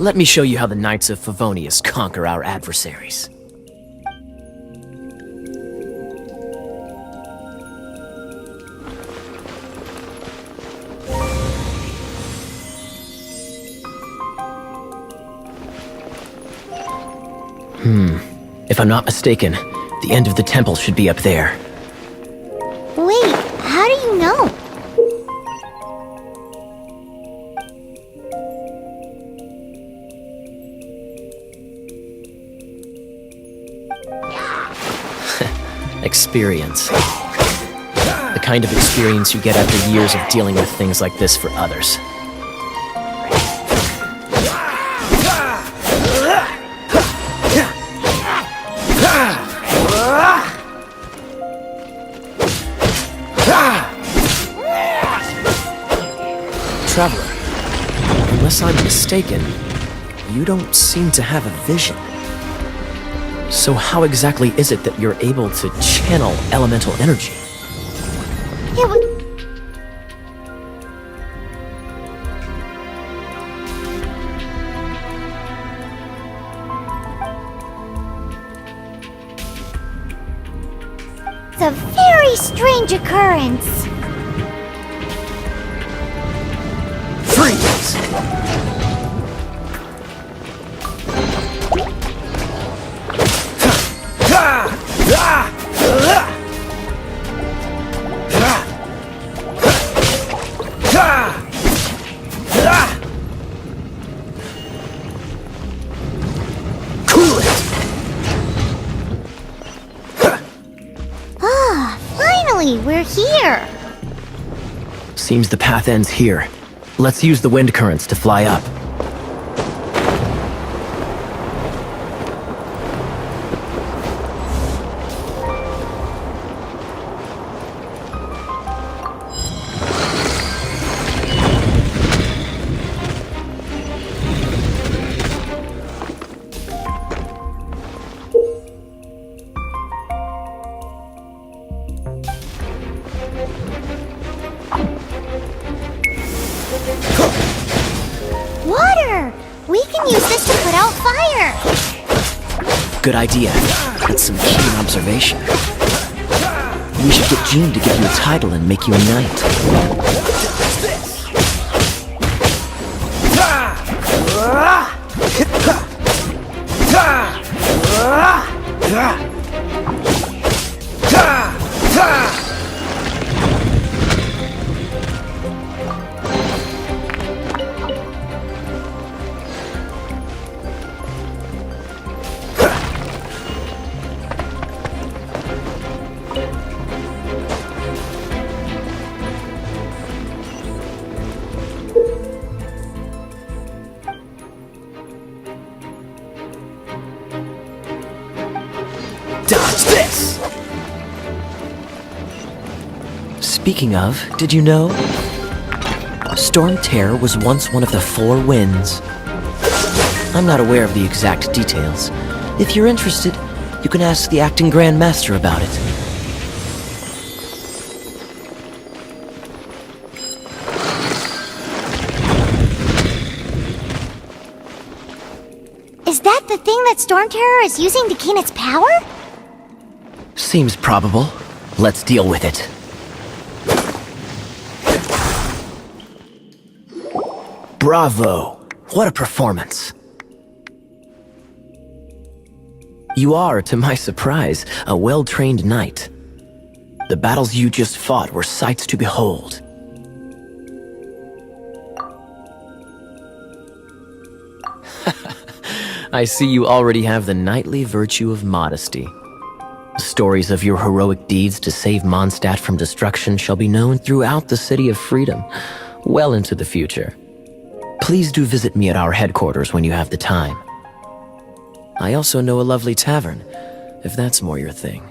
Let me show you how the Knights of Favonius conquer our adversaries. If I'm not mistaken, the end of the temple should be up there. Wait, how do you know? Experience. The kind of experience you get after years of dealing with things like this for others. Traveler, unless I'm mistaken, you don't seem to have a vision. So how exactly is it that you're able to channel elemental energy? It was... It's a very strange occurrence. Freeze! Cool it! Ah, finally, we're here. Seems the path ends here. Let's use the wind currents to fly up. Water! We can use this to put out fire. Good idea. That's some keen observation. We should get Jean to give you a title and make you a knight. Dodge this! Speaking of, did you know? Storm Terror was once one of the 4 winds. I'm not aware of the exact details. If you're interested, you can ask the acting Grand Master about it. Is that the thing that Storm Terror is using to gain its power? Seems probable. Let's deal with it. Bravo! What a performance! You are, to my surprise, a well-trained knight. The battles you just fought were sights to behold. I see you already have the knightly virtue of modesty. Stories of your heroic deeds to save Mondstadt from destruction shall be known throughout the City of Freedom, well into the future. Please do visit me at our headquarters when you have the time. I also know a lovely tavern, if that's more your thing.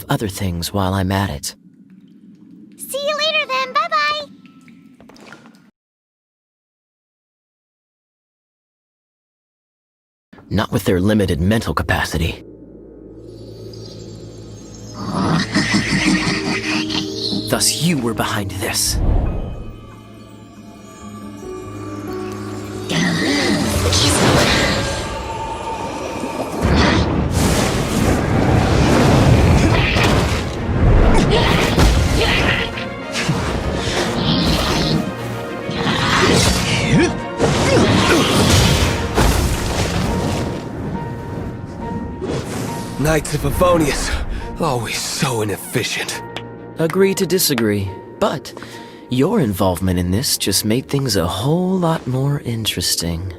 Other things while I'm at it. See you later then, bye-bye! Not with their limited mental capacity. Thus you were behind this. Knights of Favonius, always so inefficient. Agree to disagree, but your involvement in this just made things a whole lot more interesting.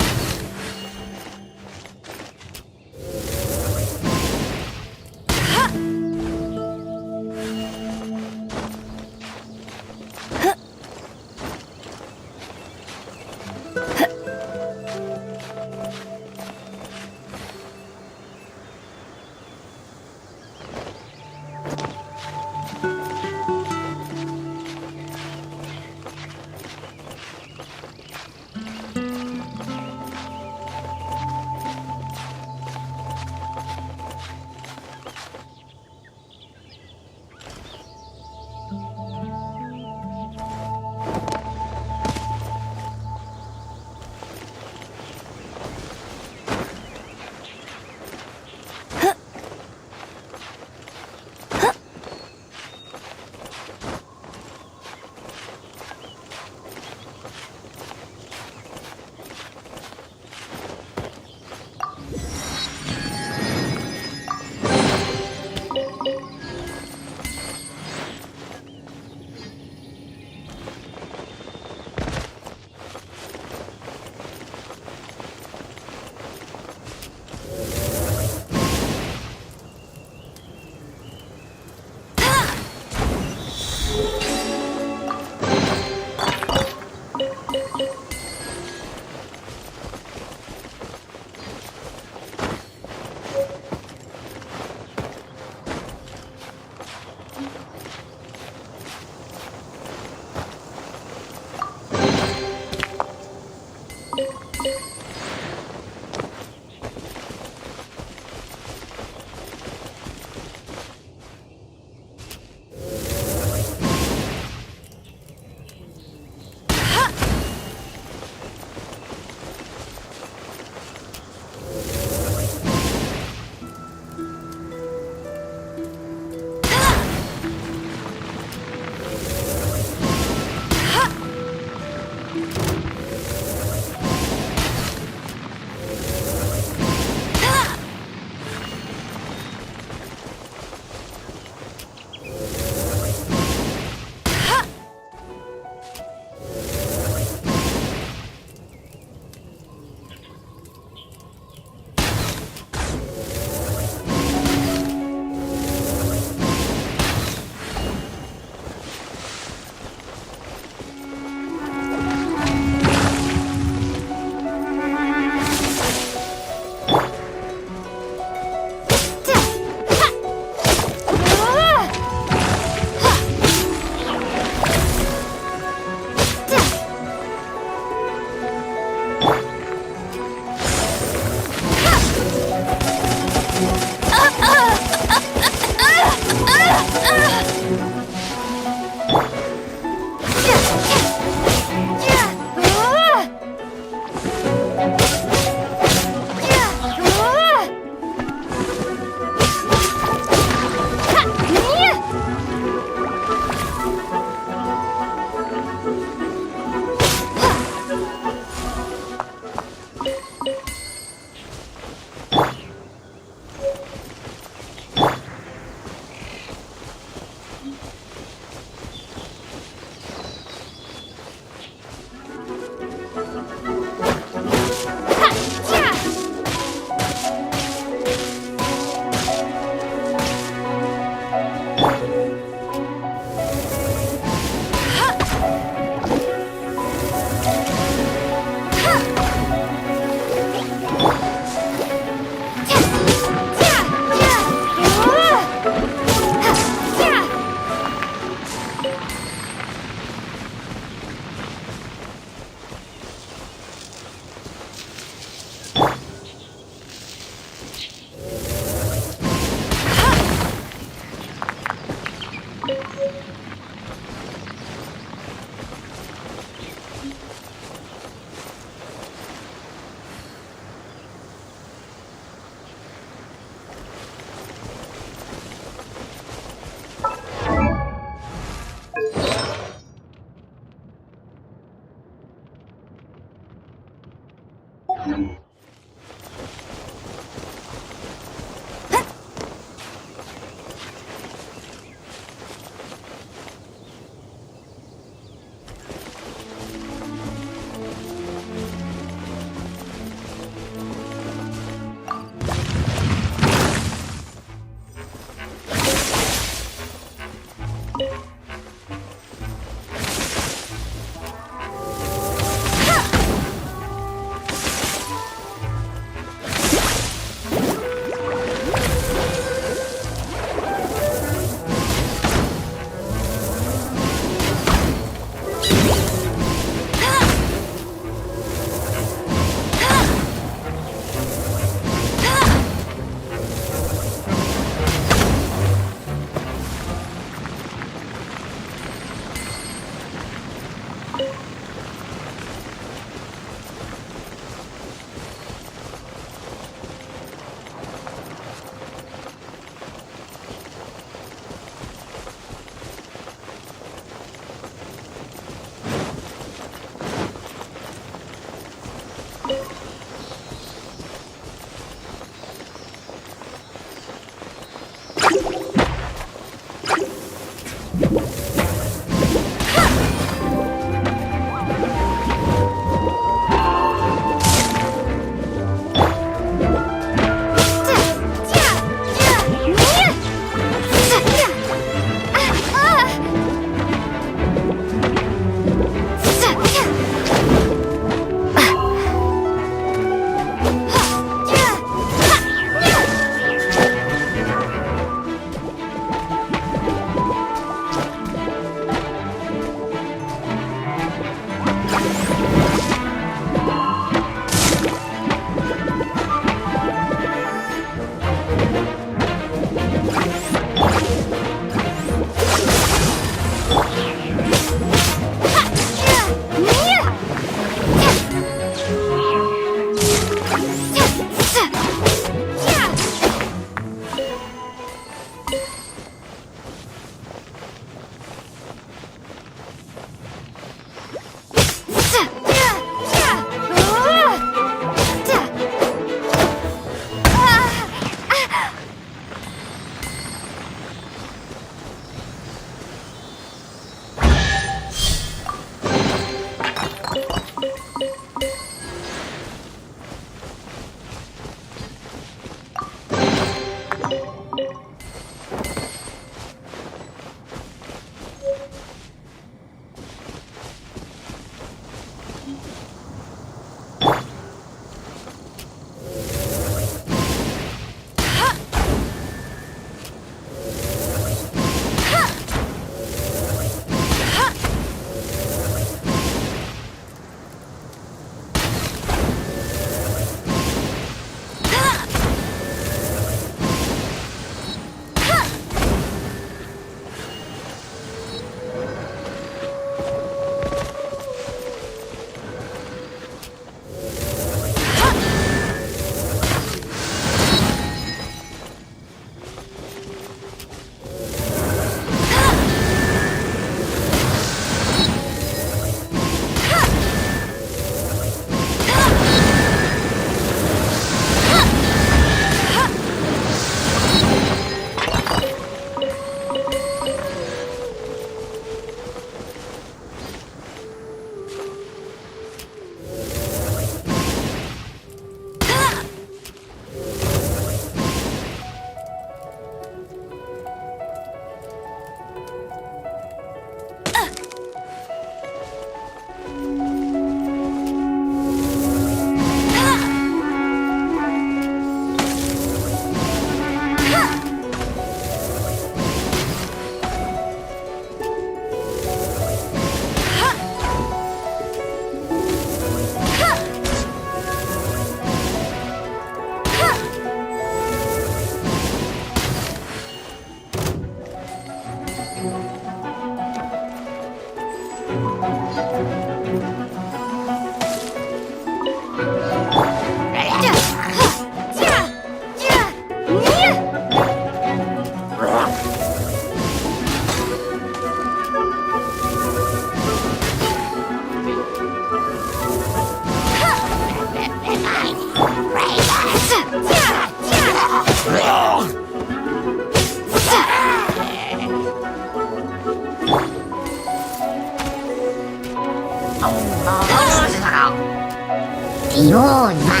Behold my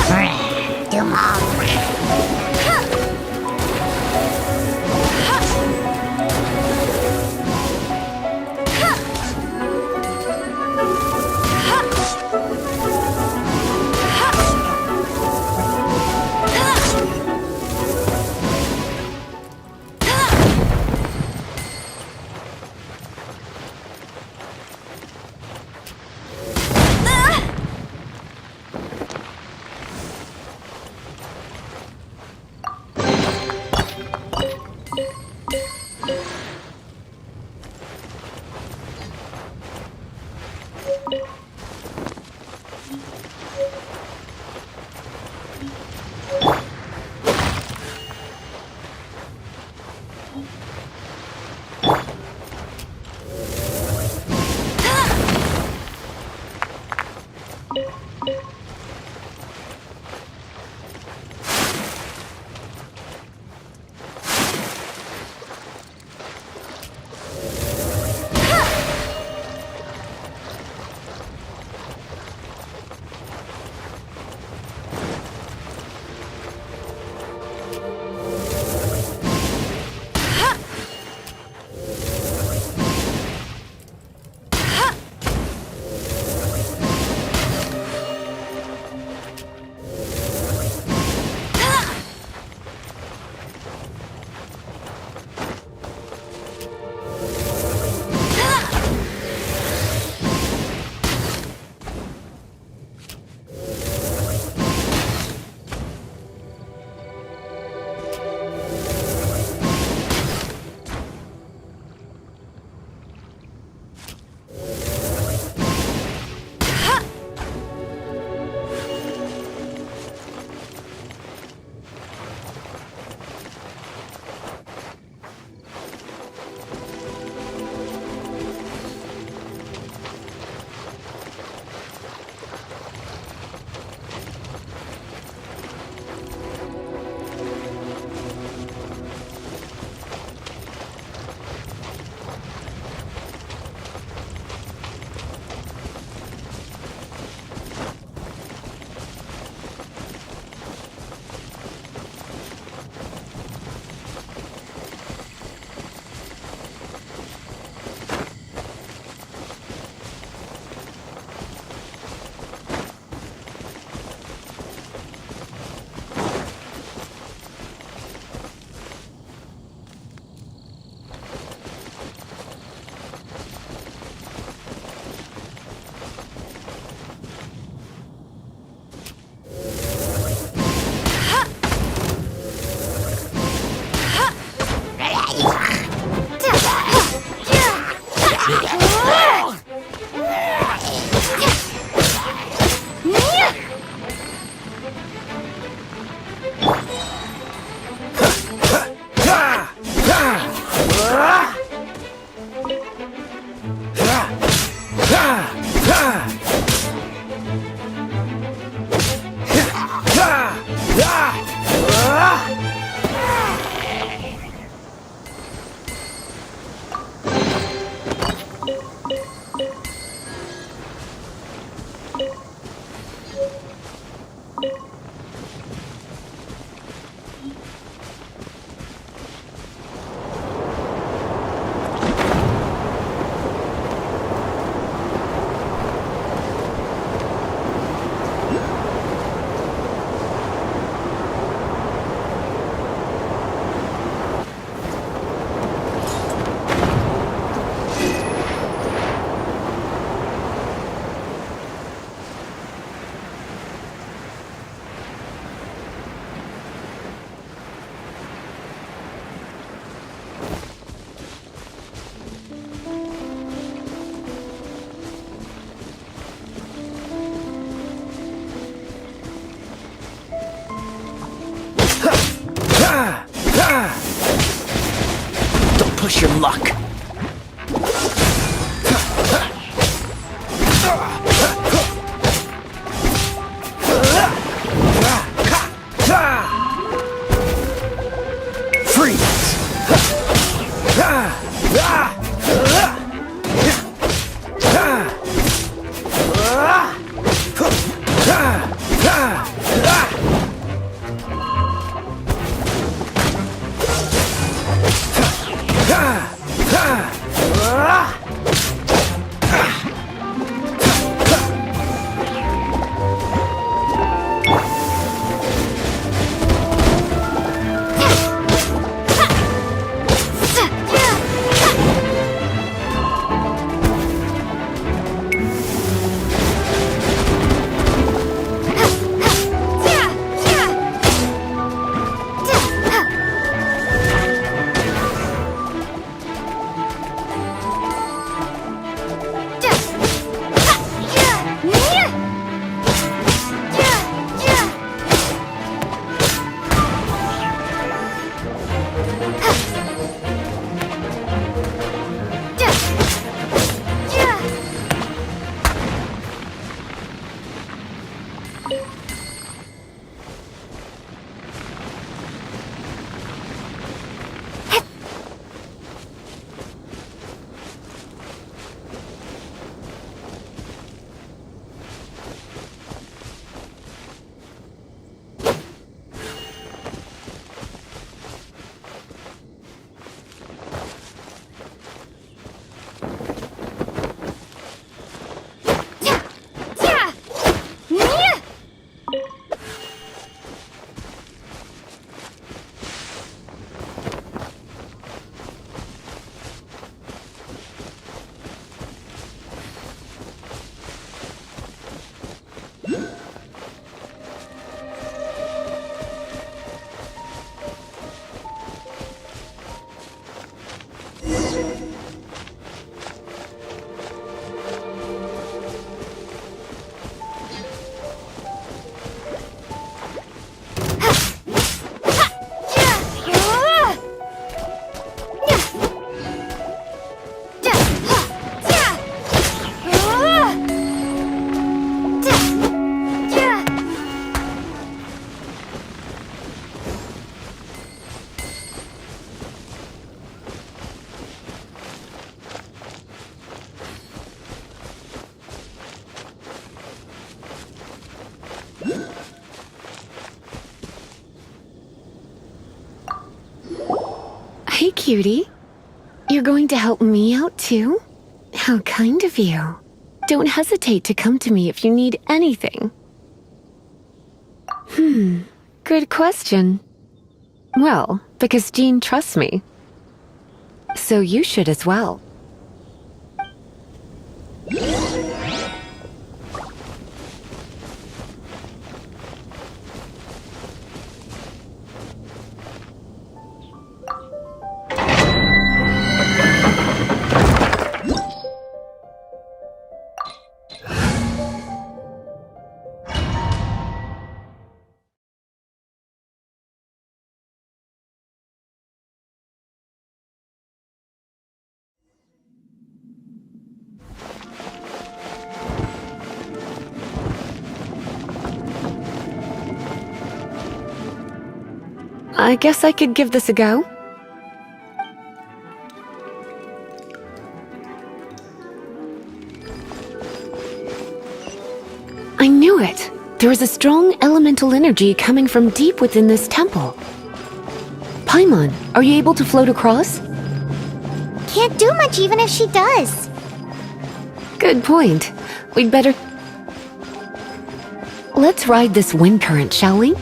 friend tomorrow. Don't push your luck. Ah! Hey, cutie. You're going to help me out, too? How kind of you. Don't hesitate to come to me if you need anything. Good question. Well, because Jean trusts me. So you should as well. I guess I could give this a go. I knew it! There is a strong elemental energy coming from deep within this temple. Paimon, are you able to float across? Can't do much even if she does. Good point. We'd better... Let's ride this wind current, shall we?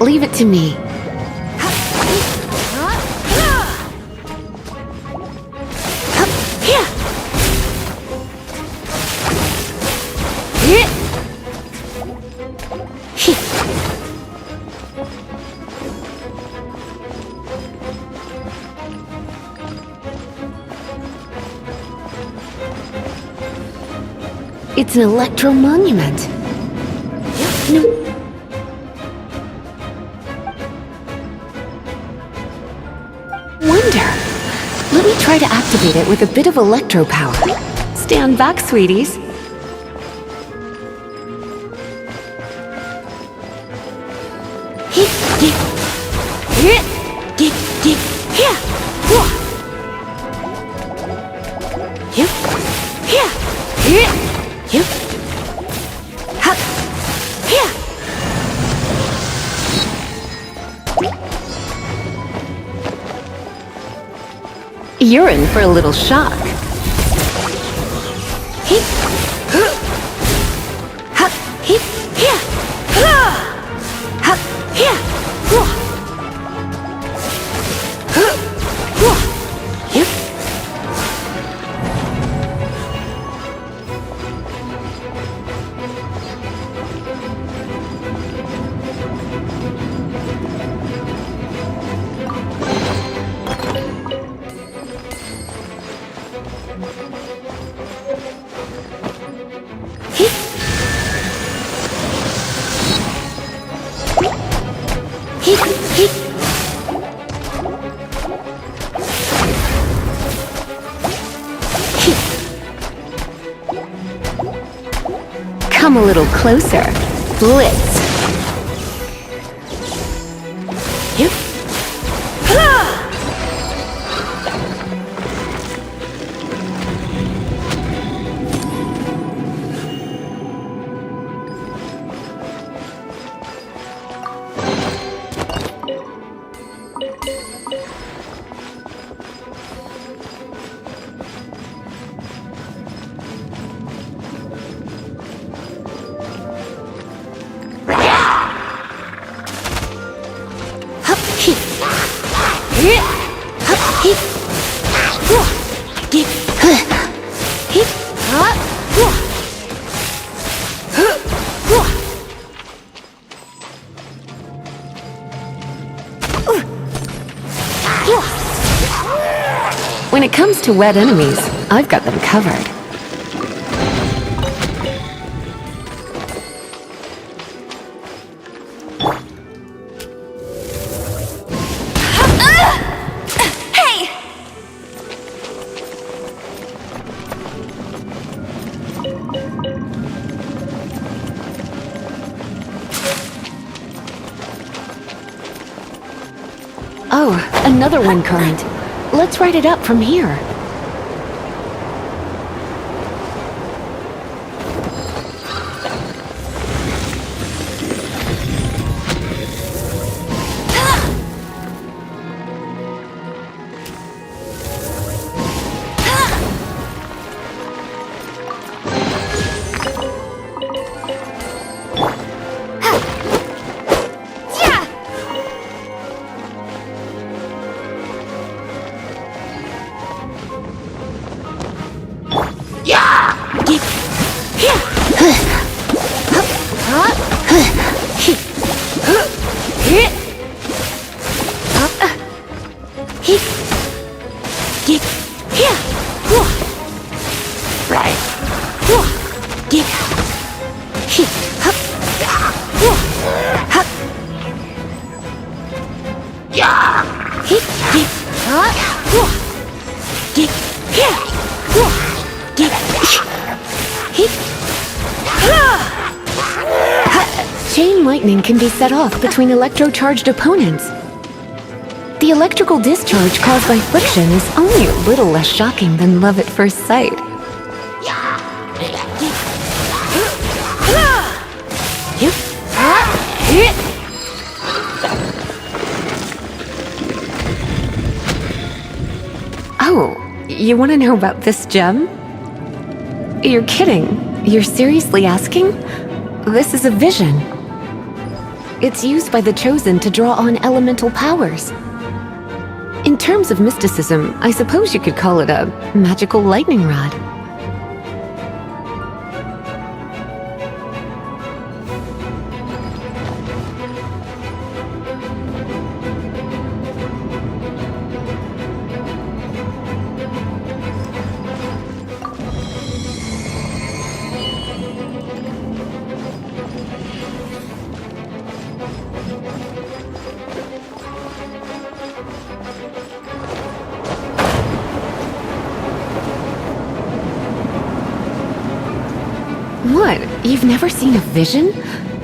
Leave it to me. It's an electro monument. No. Let me try to activate it with a bit of electro power. Stand back, sweeties. You're in for a little shock. a little closer. Blitz. Yep. When it comes to wet enemies, I've got them covered. Oh, another wind current. Let's ride it up from here. Chain lightning can be set off between electro-charged opponents. The electrical discharge caused by friction is only a little less shocking than love at first sight. Oh, you want to know about this gem? You're kidding. You're seriously asking? This is a vision. It's used by the Chosen to draw on elemental powers. In terms of mysticism, I suppose you could call it a magical lightning rod. What? You've never seen a vision?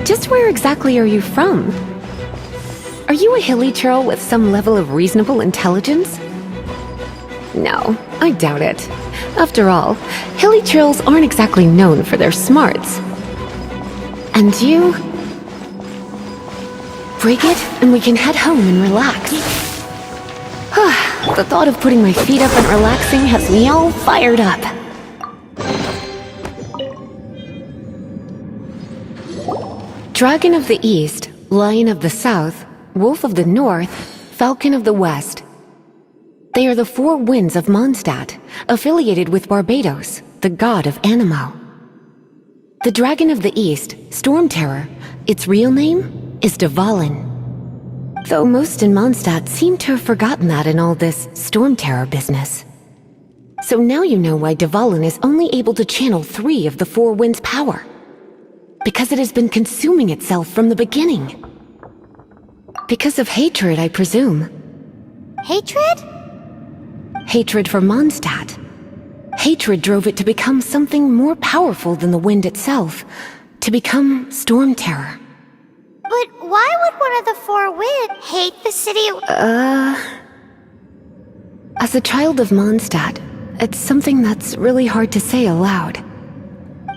Just where exactly are you from? Are you a hilly churl with some level of reasonable intelligence? No, I doubt it. After all, hilly churls aren't exactly known for their smarts. And you? Break it, and we can head home and relax. The thought of putting my feet up and relaxing has me all fired up. Dragon of the East, Lion of the South, Wolf of the North, Falcon of the West. They are the four winds of Mondstadt, affiliated with Barbados, the god of Anemo. The Dragon of the East, Storm Terror, its real name is Dvalin. Though most in Mondstadt seem to have forgotten that in all this Storm Terror business. So now you know why Dvalin is only able to channel 3 of the four winds' power. Because it has been consuming itself from the beginning. Because of hatred, I presume. Hatred? Hatred for Mondstadt. Hatred drove it to become something more powerful than the wind itself, to become Storm Terror. But why would one of the four winds hate the city? As a child of Mondstadt, it's something that's really hard to say aloud.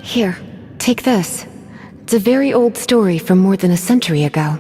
Here, take this. It's a very old story from more than a century ago.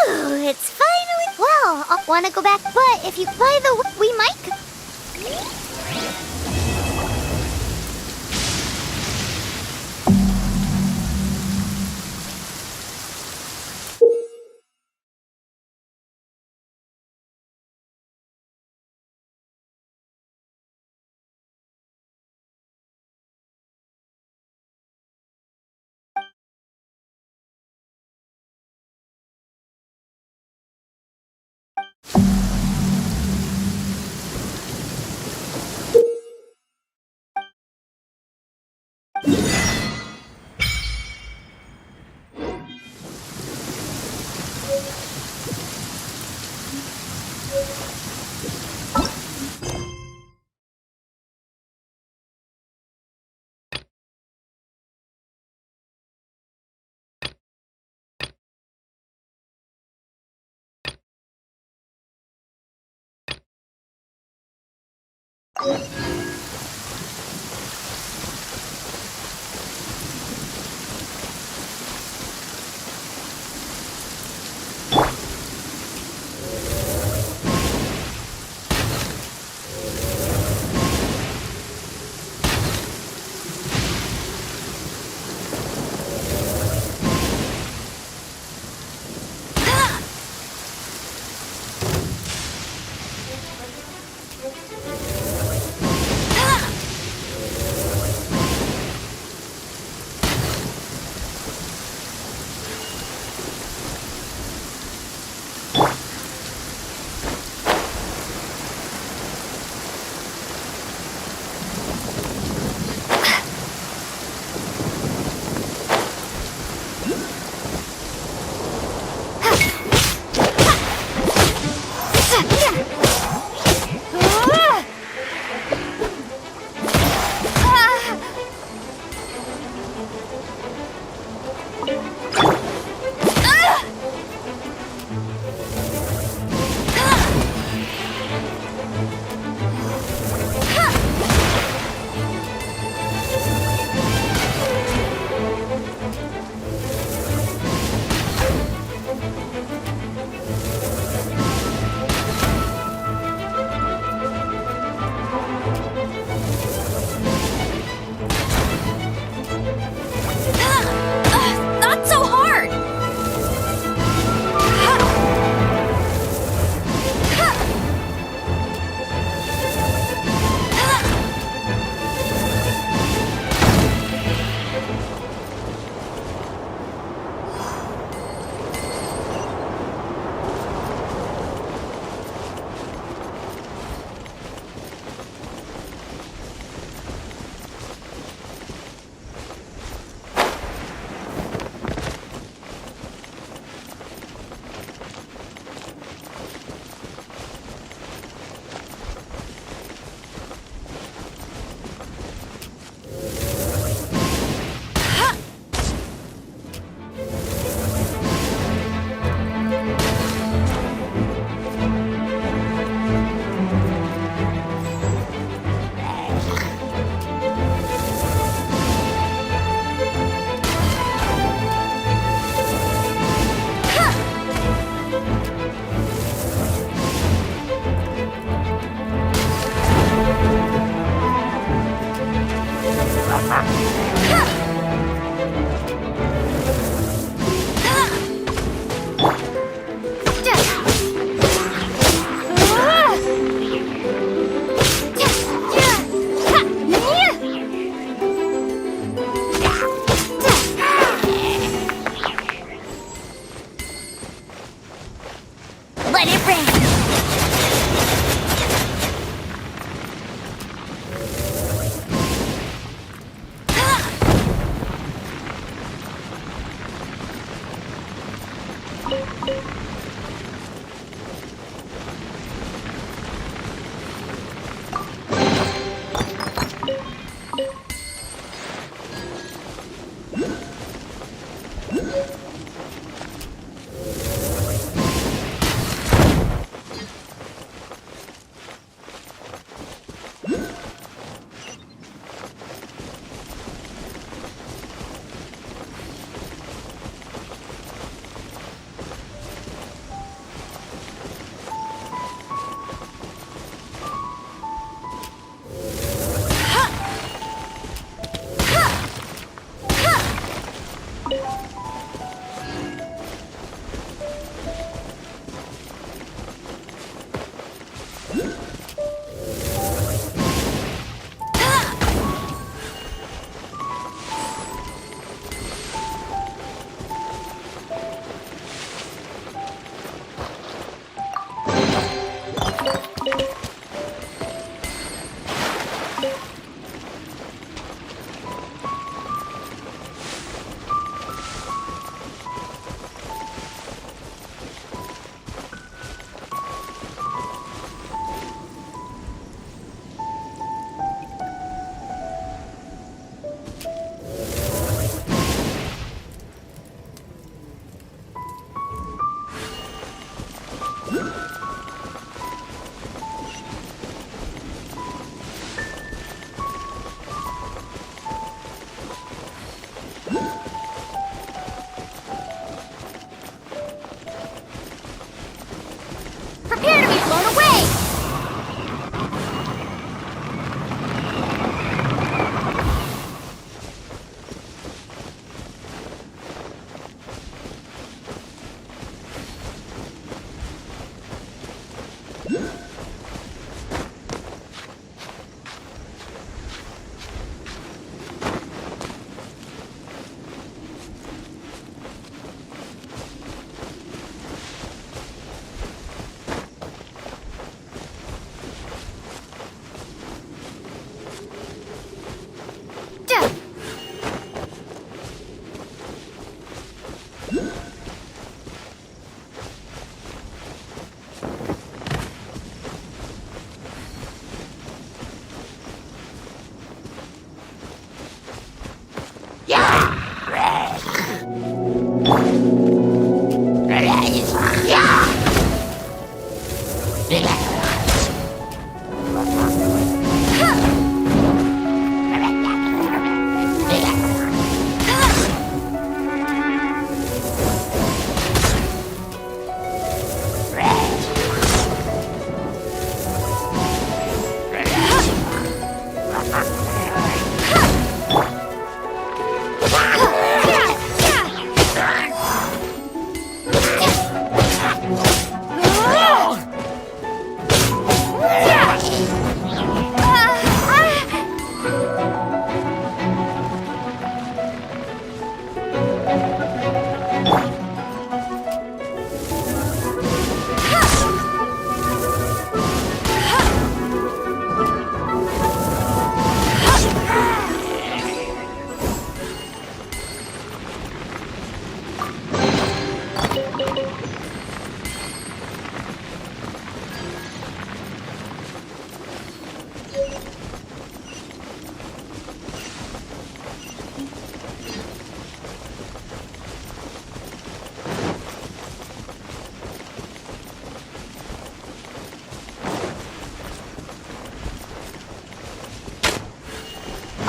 Ooh, it's finally... Well, I want to go back, but if you play the... we might...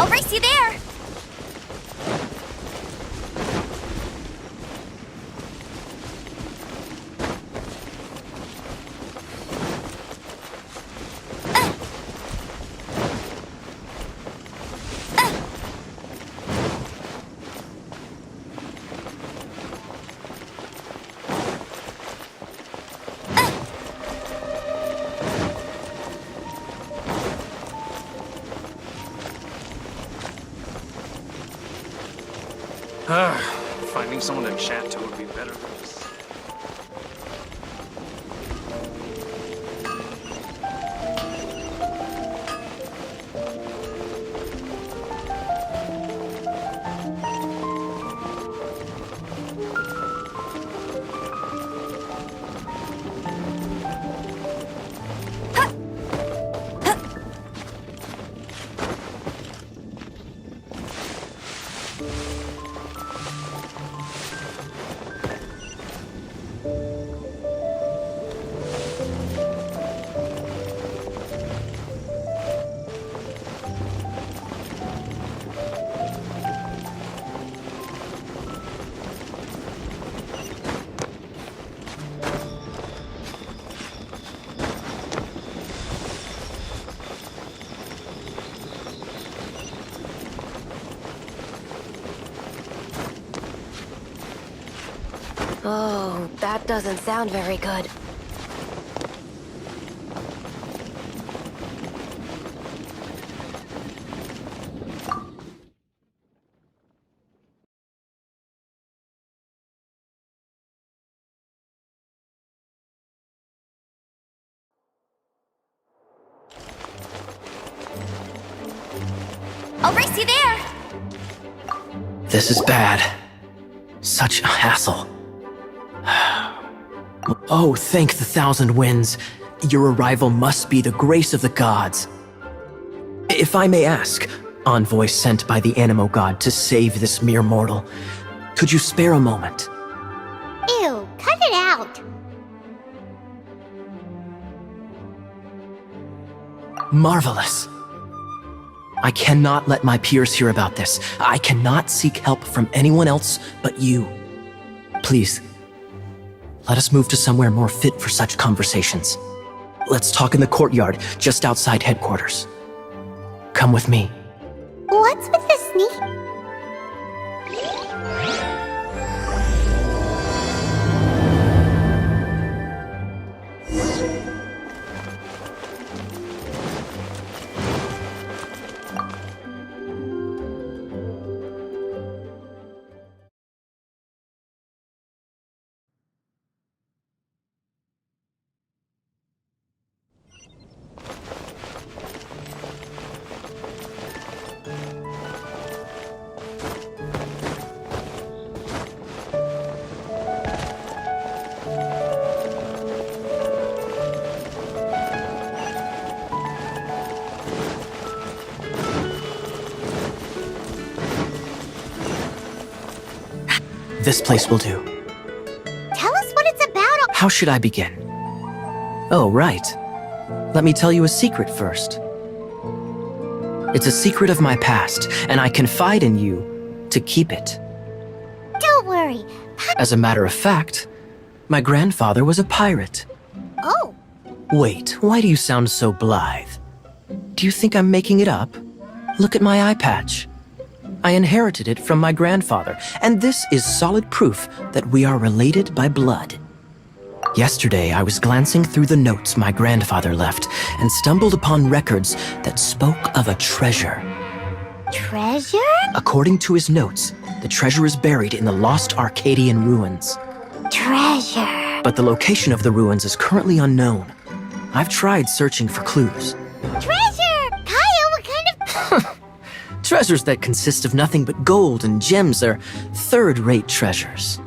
I'll race you there! Finding someone to chat to would be better than this. Oh, that doesn't sound very good. I'll race you there! This is bad. Such a hassle. Oh, thank the thousand winds. Your arrival must be the grace of the gods. If I may ask, envoy sent by the Animo god to save this mere mortal, could you spare a moment? Ew, cut it out! Marvelous. I cannot let my peers hear about this. I cannot seek help from anyone else but you. Please, let us move to somewhere more fit for such conversations. Let's talk in the courtyard, just outside headquarters. Come with me. What's with the sneak? This place will do. Tell us what it's about. How should I begin? Oh, right. Let me tell you a secret first. It's a secret of my past, and I confide in you to keep it. Don't worry. As a matter of fact, my grandfather was a pirate. Oh, Wait, why do you sound so blithe? Do you think I'm making it up? Look at my eye patch. I inherited it from my grandfather, and this is solid proof that we are related by blood. Yesterday, I was glancing through the notes my grandfather left and stumbled upon records that spoke of a treasure. treasure? According to his notes, the treasure is buried in the lost Arcadian ruins. Treasure. But the location of the ruins is currently unknown. I've tried searching for clues. Treasure! Kyle, what kind of... Treasures that consist of nothing but gold and gems are third-rate treasures.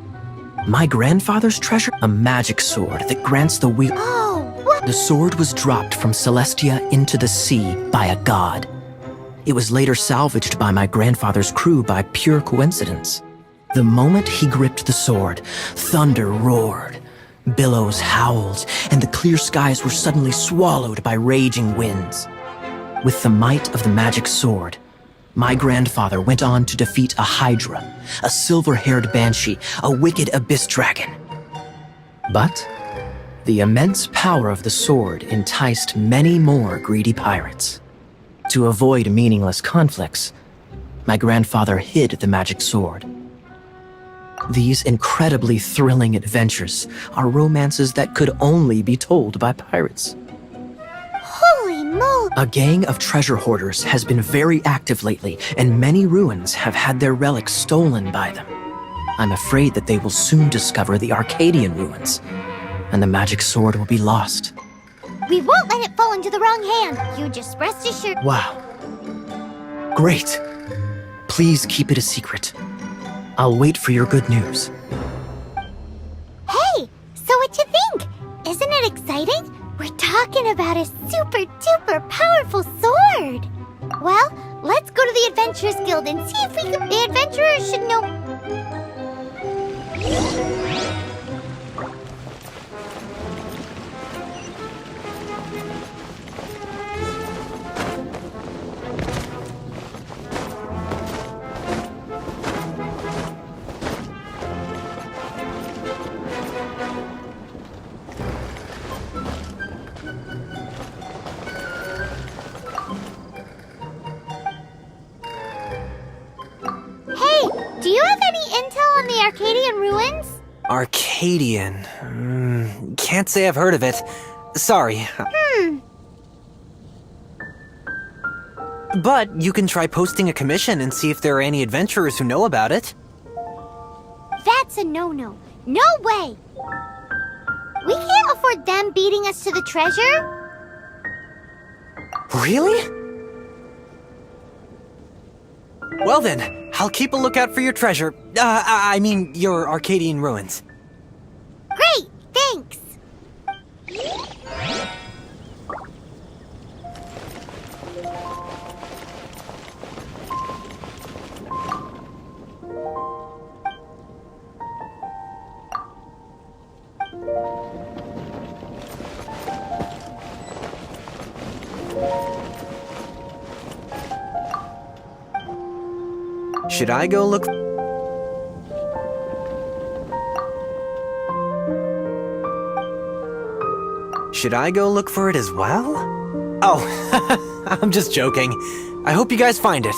My grandfather's treasure? A magic sword that grants the wield. Oh, what? The sword was dropped from Celestia into the sea by a god. It was later salvaged by my grandfather's crew by pure coincidence. The moment he gripped the sword, thunder roared, billows howled, and the clear skies were suddenly swallowed by raging winds. With the might of the magic sword, my grandfather went on to defeat a Hydra, a silver-haired banshee, a wicked abyss dragon. But the immense power of the sword enticed many more greedy pirates. To avoid meaningless conflicts, my grandfather hid the magic sword. These incredibly thrilling adventures are romances that could only be told by pirates. Holy moly! A gang of treasure hoarders has been very active lately, and many ruins have had their relics stolen by them. I'm afraid that they will soon discover the Arcadian ruins, and the magic sword will be lost. We won't let it fall into the wrong hand. You just rest assured. Wow. Great. Please keep it a secret. I'll wait for your good news. Hey, so what you think? Isn't it exciting? We're talking about a super duper powerful sword. Well, let's go to the Adventurers Guild and see if we can. The adventurers should know. Do you have any intel on the Arcadian ruins? Arcadian? Can't say I've heard of it. Sorry. But you can try posting a commission and see if there are any adventurers who know about it. That's a no-no. No way! We can't afford them beating us to the treasure. Really? Well then, I'll keep a lookout for your treasure. I mean, your Arcadian ruins. Great, thanks. Should I go look? Should I go look for it as well? Oh, I'm just joking. I hope you guys find it.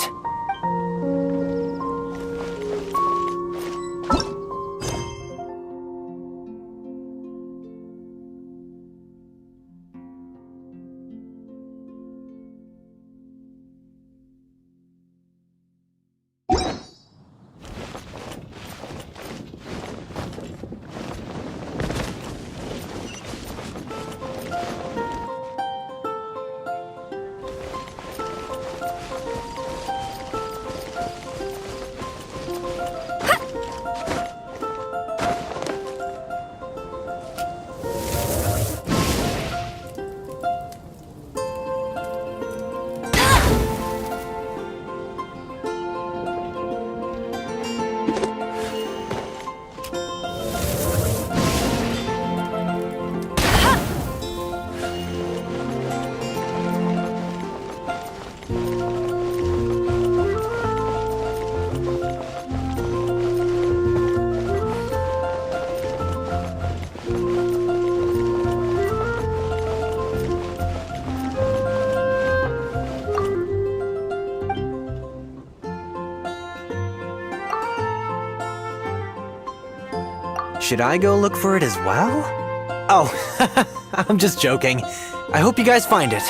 Should I go look for it as well? Oh, I'm just joking. I hope you guys find it.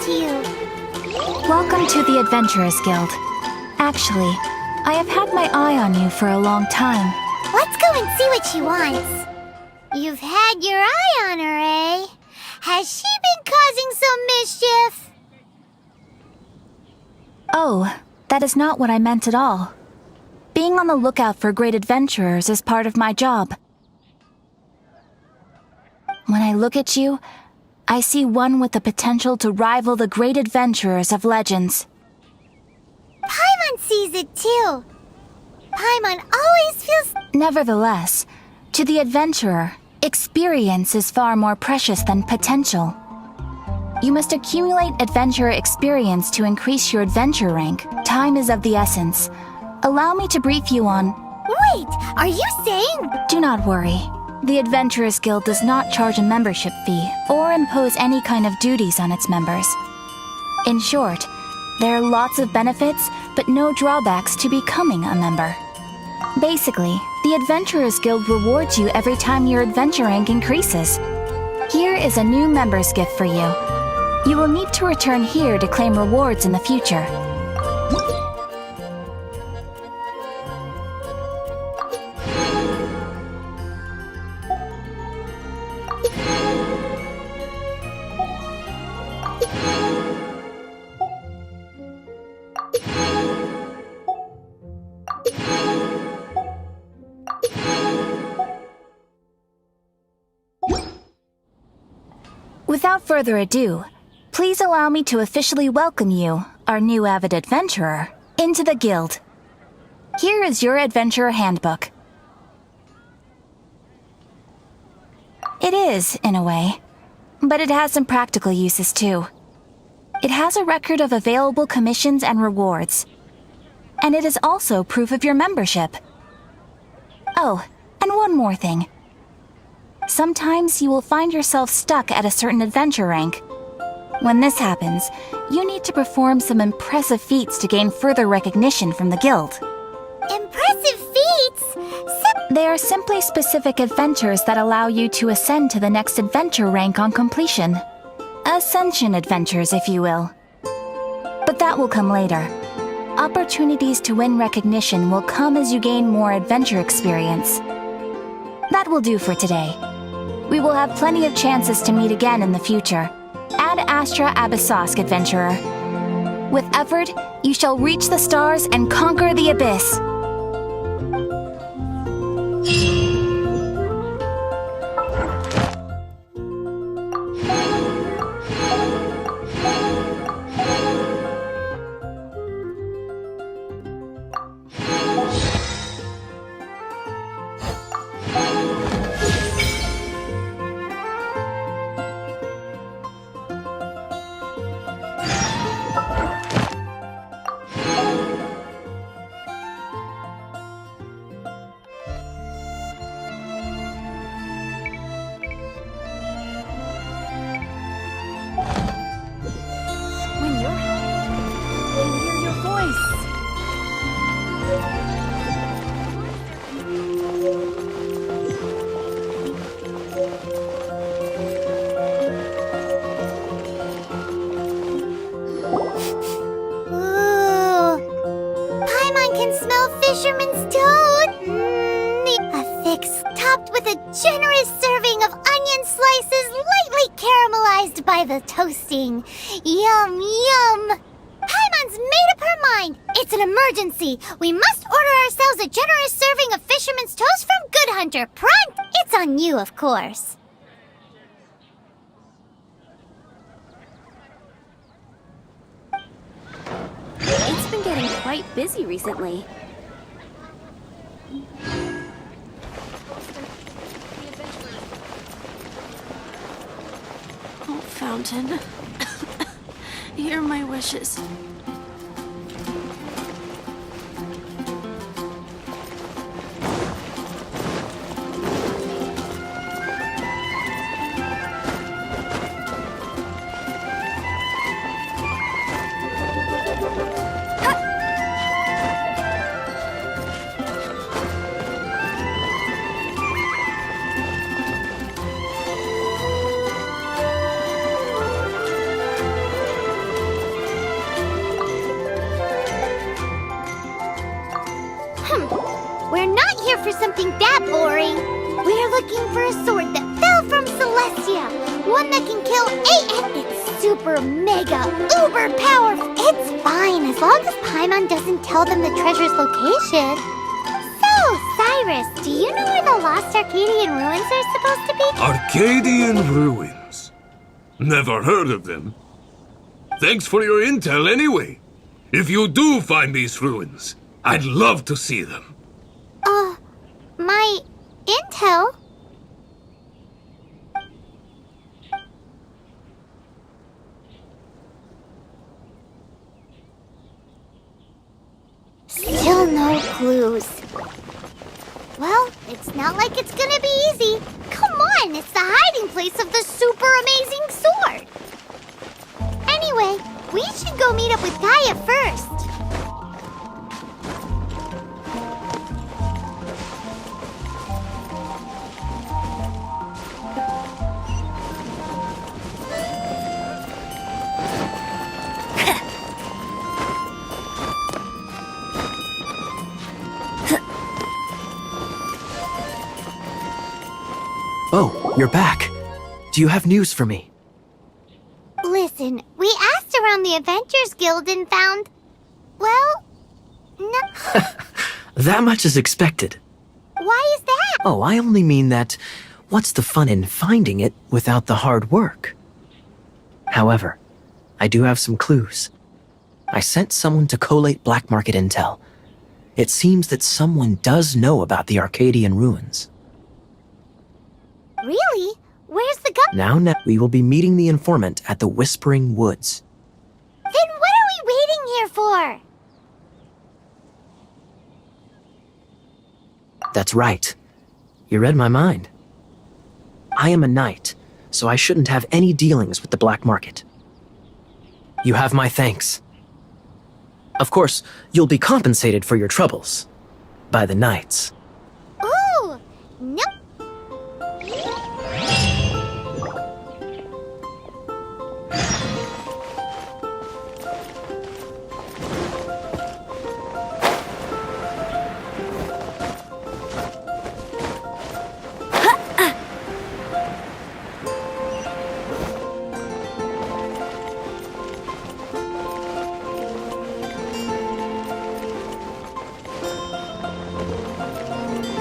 to you? Welcome to the Adventurers Guild. Actually, I have had my eye on you for a long time. Let's go and see what she wants. You've had your eye on her, eh? Has she been causing some mischief? Oh, that is not what I meant at all. Being on the lookout for great adventurers is part of my job. When I look at you, I see one with the potential to rival the great adventurers of legends. Paimon sees it too. Paimon always feels... Nevertheless, to the adventurer, experience is far more precious than potential. You must accumulate adventurer experience to increase your adventure rank. Time is of the essence. Allow me to brief you on... Wait, are you saying... Do not worry. The Adventurers Guild does not charge a membership fee or impose any kind of duties on its members. In short, there are lots of benefits, but no drawbacks to becoming a member. Basically, the Adventurers Guild rewards you every time your adventure rank increases. Here is a new member's gift for you. You will need to return here to claim rewards in the future. Without further ado, please allow me to officially welcome you, our new avid adventurer, into the guild. Here is your adventurer handbook. It is, in a way, but it has some practical uses too. It has a record of available commissions and rewards, and it is also proof of your membership. Oh, and one more thing. Sometimes you will find yourself stuck at a certain adventure rank. When this happens, you need to perform some impressive feats to gain further recognition from the guild. Impressive feats? They are simply specific adventures that allow you to ascend to the next adventure rank on completion. Ascension adventures, if you will. But that will come later. Opportunities to win recognition will come as you gain more adventure experience. That will do for today. We will have plenty of chances to meet again in the future. Ad Astra Abyssosk, adventurer. With effort, you shall reach the stars and conquer the abyss. Fisherman's toad! A fix topped with a generous serving of onion slices lightly caramelized by the toasting. Yum, yum! Paimon's made up her mind! It's an emergency! We must order ourselves a generous serving of Fisherman's toast from Good Hunter. Prompt! It's on you, of course. It's been getting quite busy recently. Oh, Fountain. Hear my wishes. here for something that boring. We're looking for a sword that fell from Celestia. One that can kill 8 and it's super mega uber powerful. It's fine as long as Paimon doesn't tell them the treasure's location. So, Cyrus, do you know where the lost Arcadian ruins are supposed to be? Arcadian ruins? Never heard of them. Thanks for your intel anyway. If you do find these ruins, I'd love to see them. My intel? Still no clues. Well, it's not like it's gonna be easy. Come on, it's the hiding place of the super amazing sword. Anyway, we should go meet up with Gaia first. Oh, you're back. Do you have news for me? Listen, we asked around the Adventures Guild and found... well, no... That much is expected. Why is that? Oh, I only mean that what's the fun in finding it without the hard work? However, I do have some clues. I sent someone to collate black market intel. It seems that someone does know about the Arcadian ruins. Really? Where's the gun? Now, we will be meeting the informant at the Whispering Woods. Then what are we waiting here for? That's right. You read my mind. I am a knight, so I shouldn't have any dealings with the black market. You have my thanks. Of course, you'll be compensated for your troubles. By the knights. Ooh! Nope.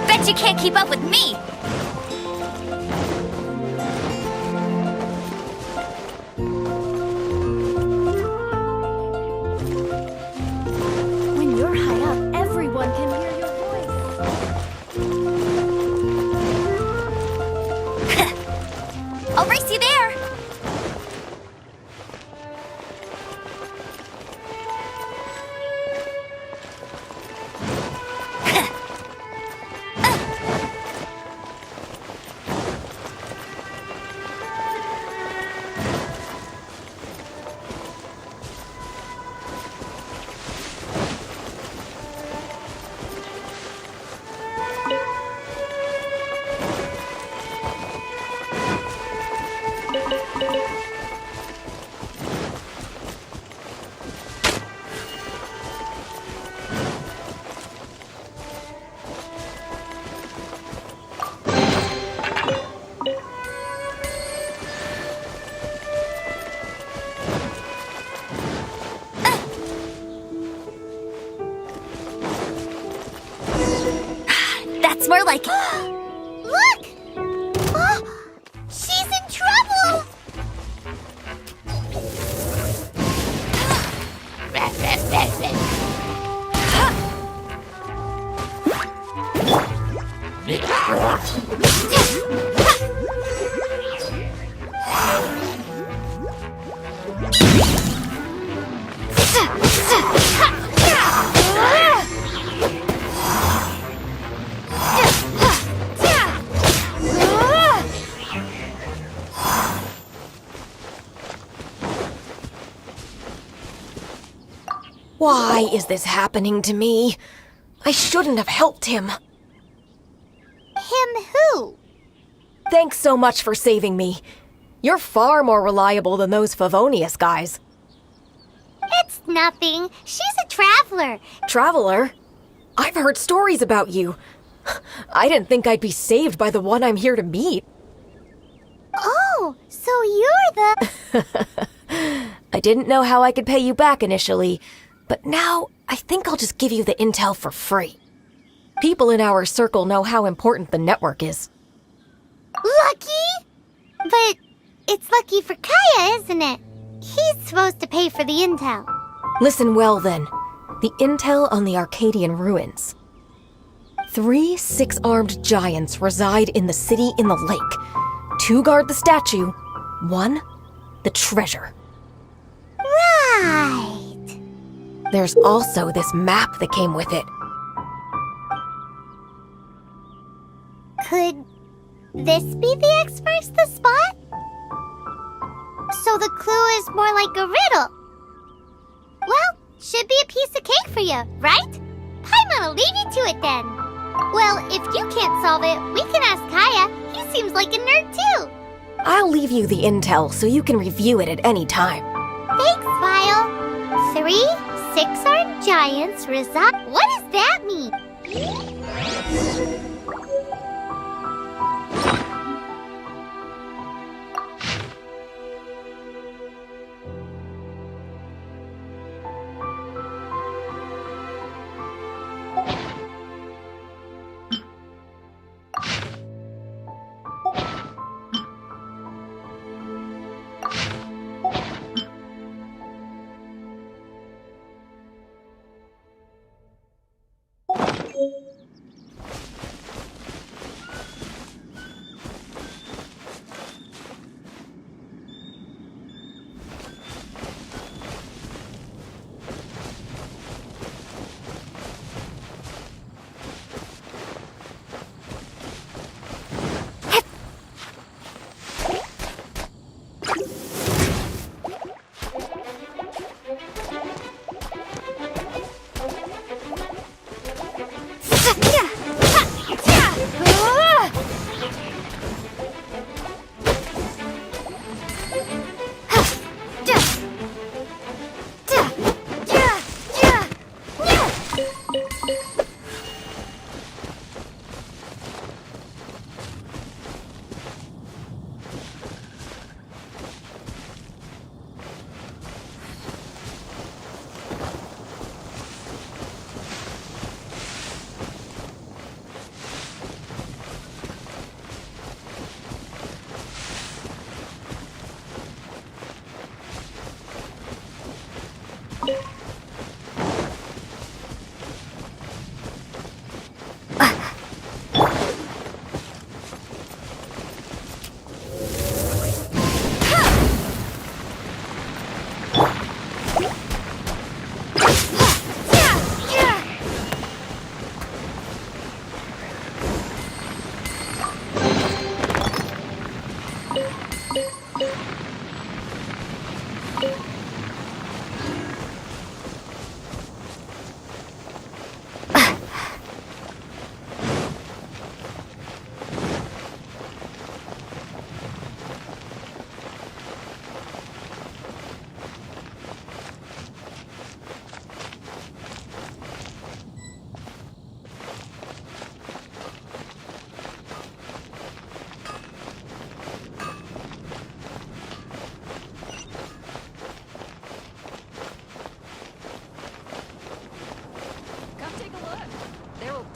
Bet you can't keep up with me! When you're high up, everyone can hear your voice. I'll race you there! That's more like it. Look! Oh, she's in trouble! Why is this happening to me? I shouldn't have helped him. Him who? Thanks so much for saving me. You're far more reliable than those Favonius guys. It's nothing. She's a traveler. Traveler? I've heard stories about you. I didn't think I'd be saved by the one I'm here to meet. Oh, so you're the... I didn't know how I could pay you back initially, but now I think I'll just give you the intel for free. People in our circle know how important the network is. Lucky? But it's lucky for Kaya, isn't it? He's supposed to pay for the intel. Listen well then. The intel on the Arcadian ruins. 3 6-armed giants reside in the city in the lake. 2 guard the statue, 1 the treasure. Right. There's also this map that came with it. Could this be the X marks the spot? So the clue is more like a riddle. Well, should be a piece of cake for you, right? Paimon'll leave you to it then. Well, if you can't solve it, we can ask Kaya. He seems like a nerd too. I'll leave you the intel so you can review it at any time. Thanks, Vile. 3 6-armed giants reside... What does that mean?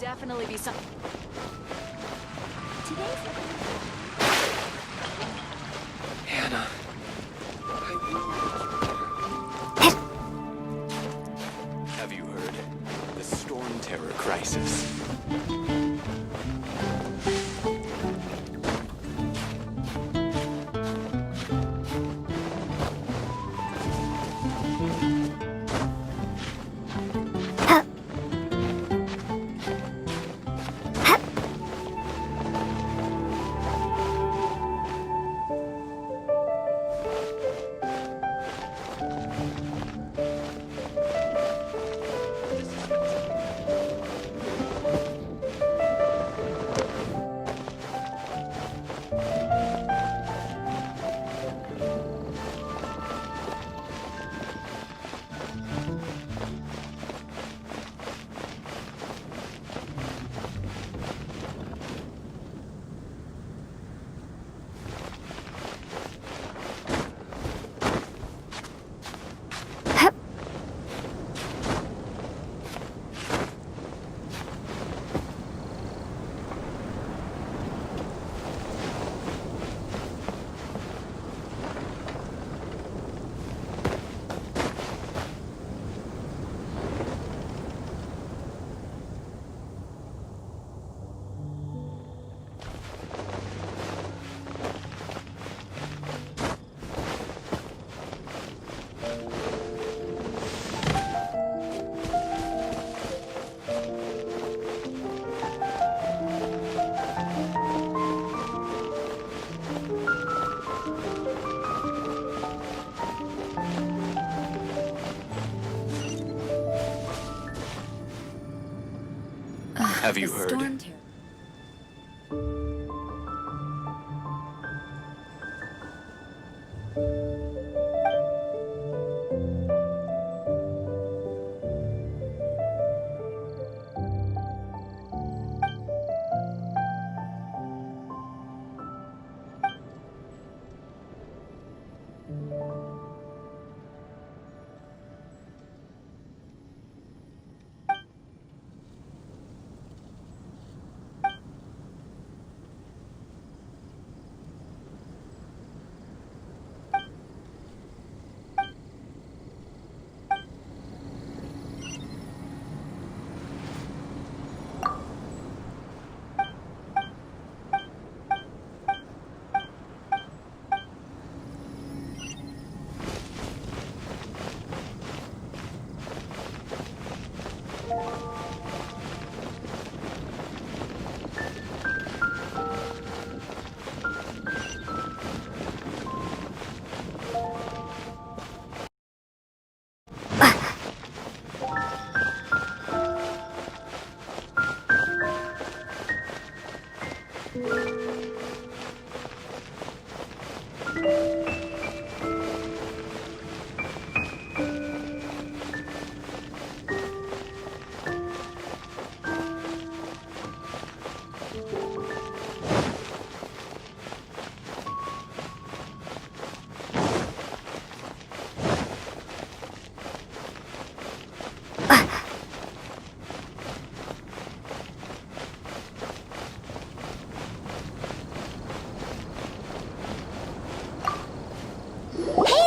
Definitely be some. Hannah. Have you heard? The Storm Terror crisis. Have you heard? Storm terror.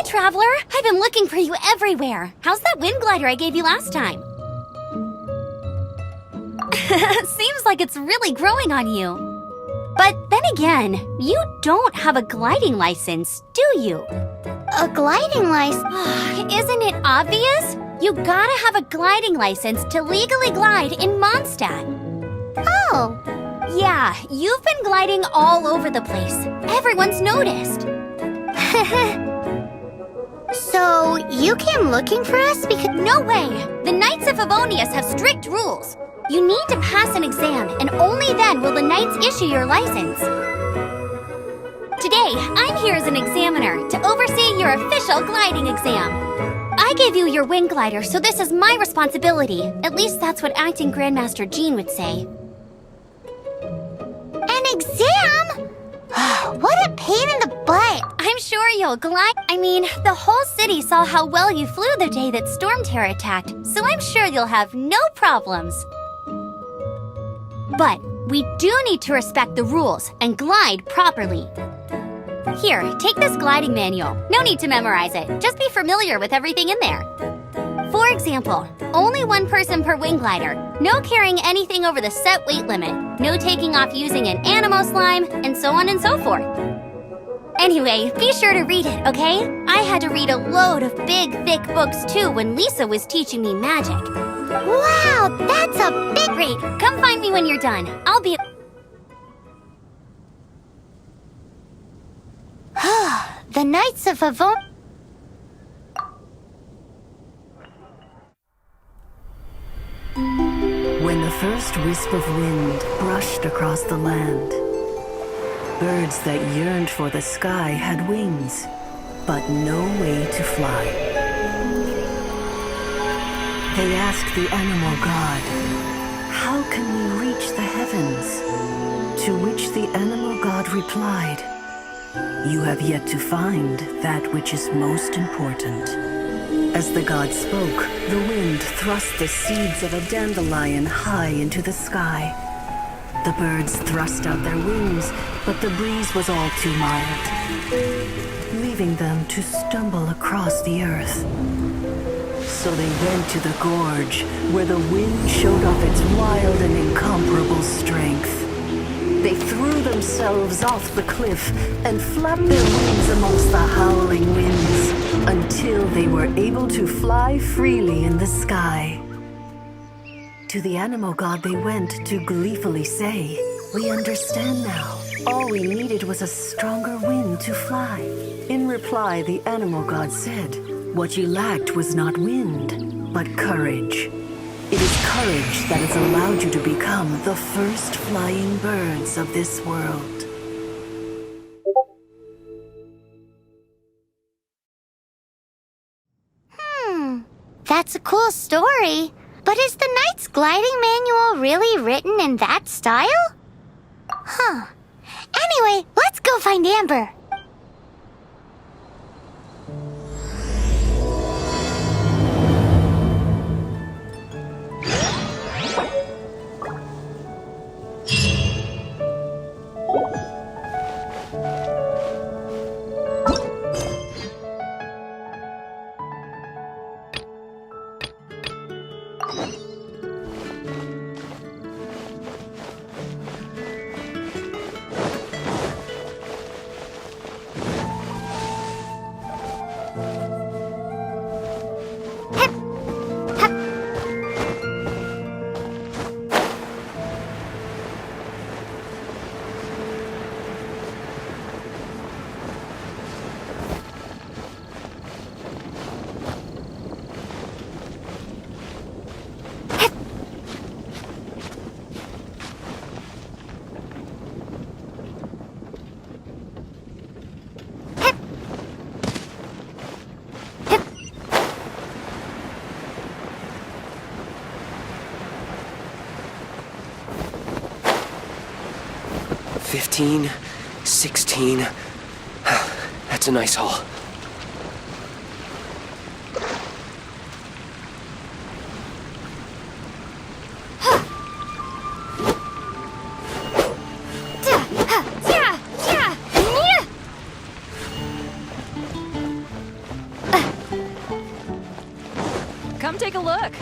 Traveler, I've been looking for you everywhere. How's that wind glider I gave you last time? Seems like it's really growing on you. But then again, you don't have a gliding license, do you? A gliding license? Isn't it obvious? You gotta have a gliding license to legally glide in Mondstadt. Oh. Yeah, you've been gliding all over the place. Everyone's noticed. So, you came looking for us because— No way! The Knights of Favonius have strict rules. You need to pass an exam, and only then will the Knights issue your license. Today, I'm here as an examiner to oversee your official gliding exam. I gave you your wind glider, so this is my responsibility. At least that's what Acting Grandmaster Jean would say. An exam? What a pain in the butt! I'm sure you'll glide. I mean, the whole city saw how well you flew the day that Storm Terror attacked, so I'm sure you'll have no problems. But we do need to respect the rules and glide properly. Here, take this gliding manual. No need to memorize it. Just be familiar with everything in there. For example, only one person per wing glider, no carrying anything over the set weight limit, no taking off using an animo slime, and so on and so forth. Anyway, be sure to read it, okay? I had to read a load of big, thick books too when Lisa was teaching me magic. Wow, that's a big— Great, come find me when you're done. I'll be— The Knights of Favon— When the first wisp of wind brushed across the land, birds that yearned for the sky had wings, but no way to fly. They asked the animal god, "How can we reach the heavens?" To which the animal god replied, "You have yet to find that which is most important." As the god spoke, the wind thrust the seeds of a dandelion high into the sky. The birds thrust out their wings, but the breeze was all too mild, leaving them to stumble across the earth. So they went to the gorge, where the wind showed off its wild and incomparable strength. They threw themselves off the cliff and flapped their wings amongst the howling winds until they were able to fly freely in the sky. To the animal god they went to gleefully say, "We understand now. All we needed was a stronger wind to fly." In reply, the animal god said, "What you lacked was not wind, but courage. It is courage that has allowed you to become the first flying birds of this world. That's a cool story. But is the Knight's Gliding Manual really written in that style? Huh. Anyway, let's go find Amber. $15, $16. That's a nice haul. Come take a look.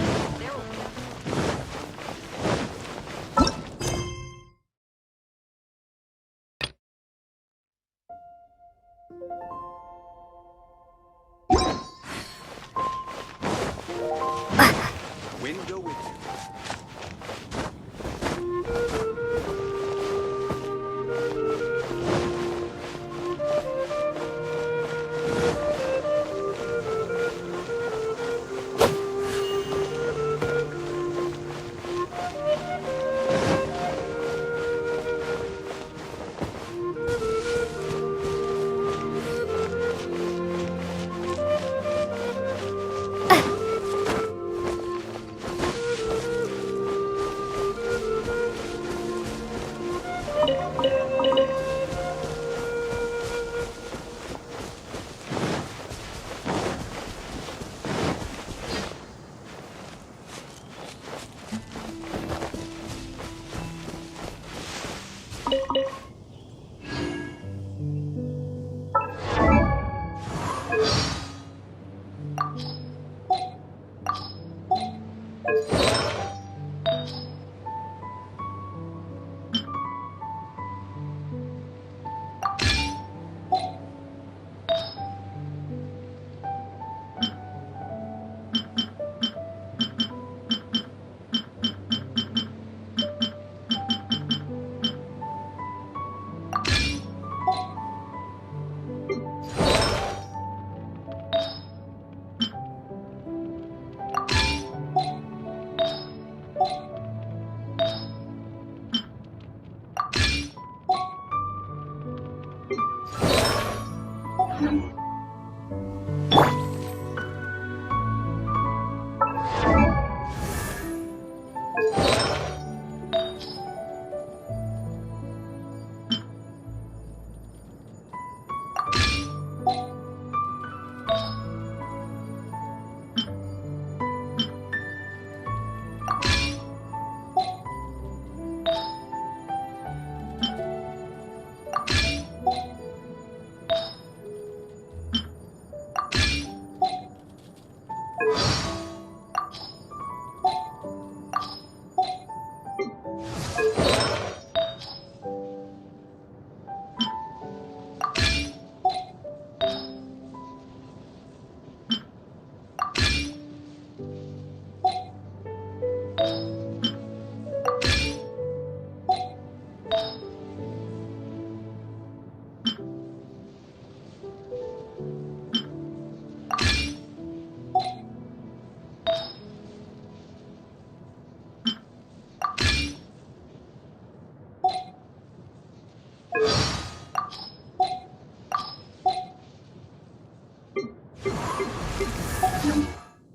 Wind go with you.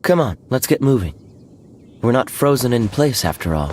Come on, let's get moving. We're not frozen in place after all.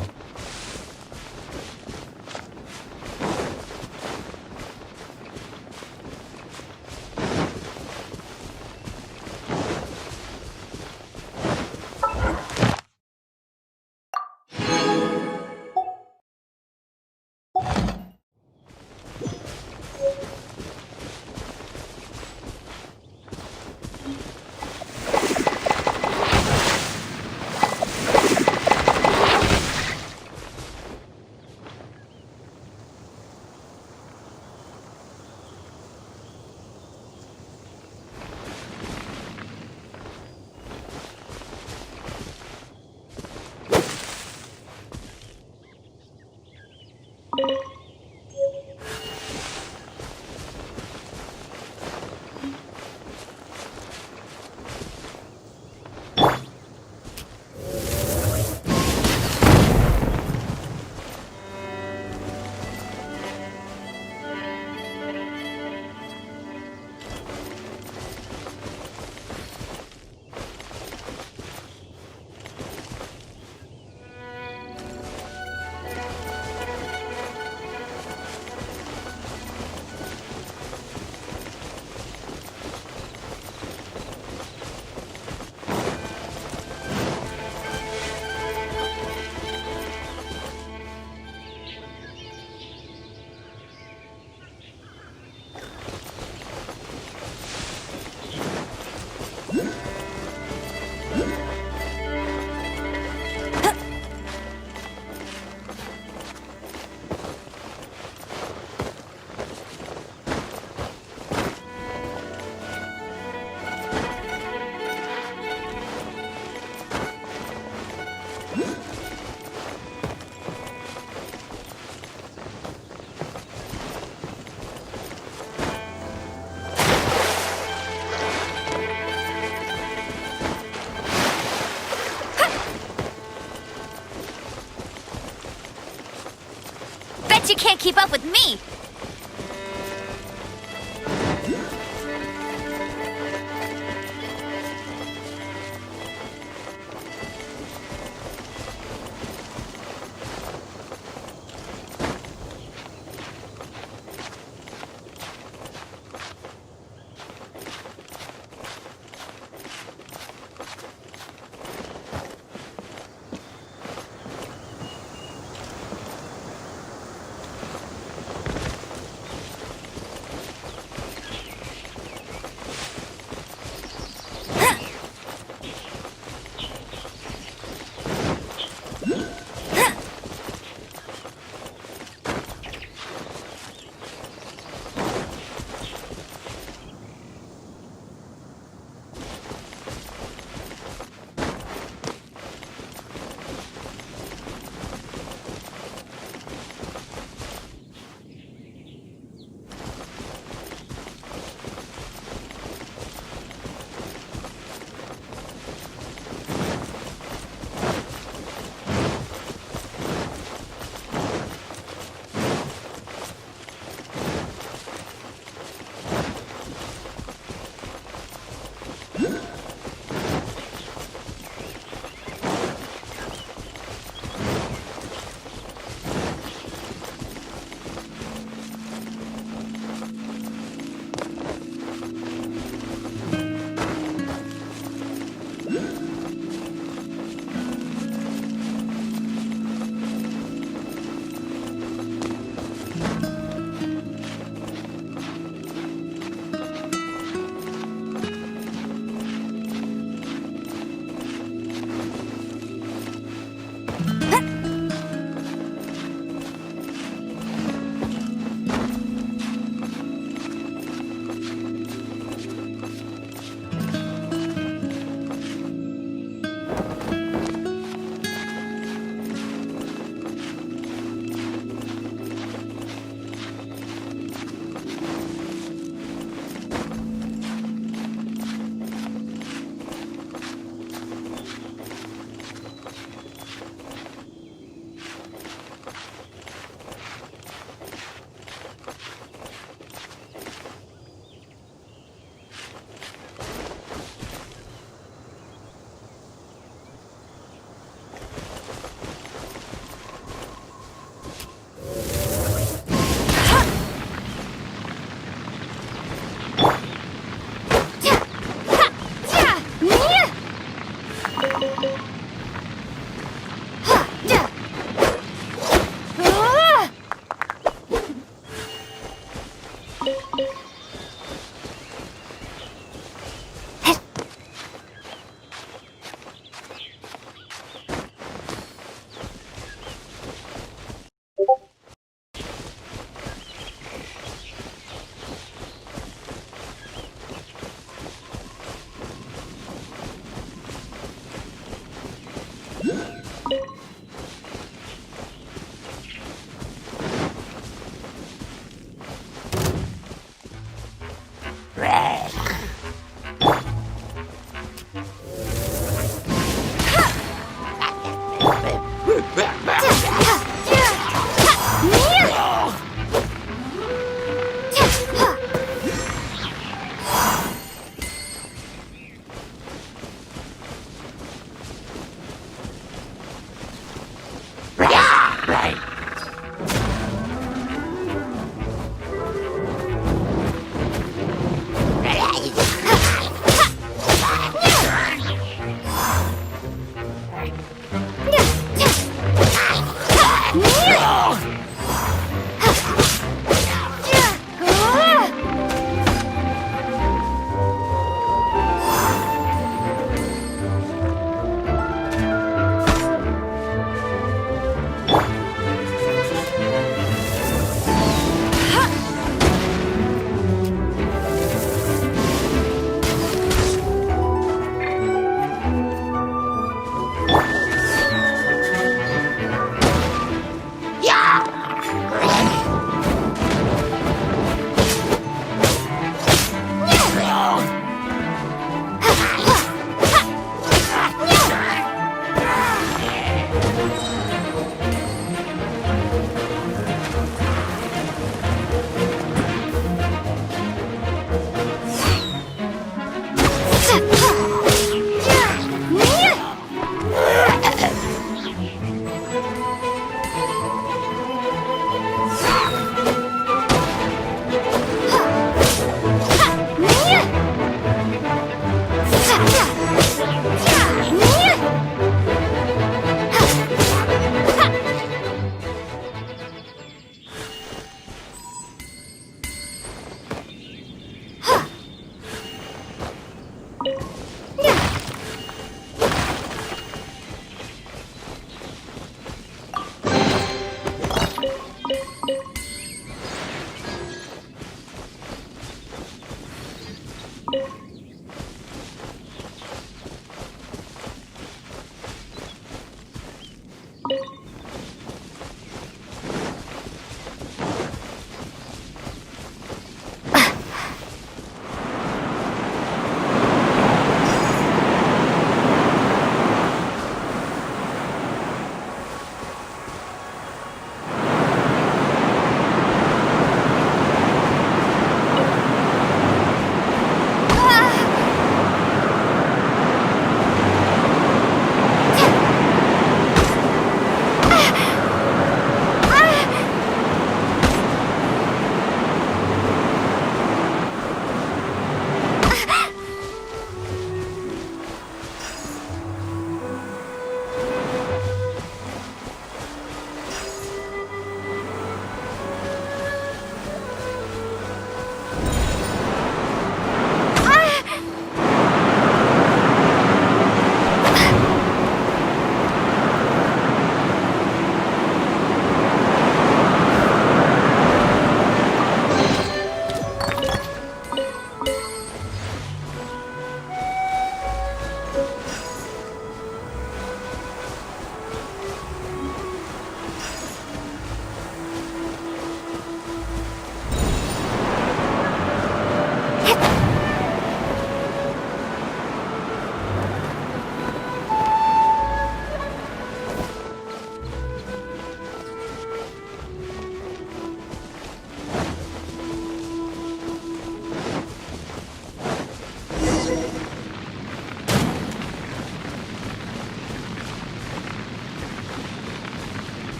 Bet you can't keep up with me!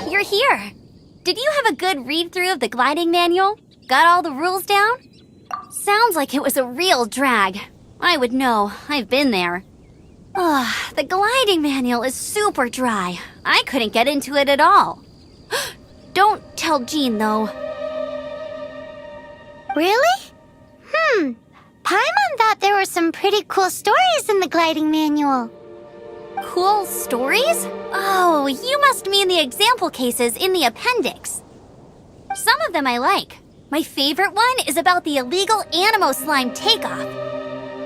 You're here. Did you have a good read-through of the gliding manual? Got all the rules down? Sounds like it was a real drag. I would know. I've been there. The gliding manual is super dry. I couldn't get into it at all. Don't tell Jean, though. Really? Paimon thought there were some pretty cool stories in the gliding manual. Cool stories? Oh, you must mean the example cases in the appendix. Some of them I like. My favorite one is about the illegal Animo Slime takeoff.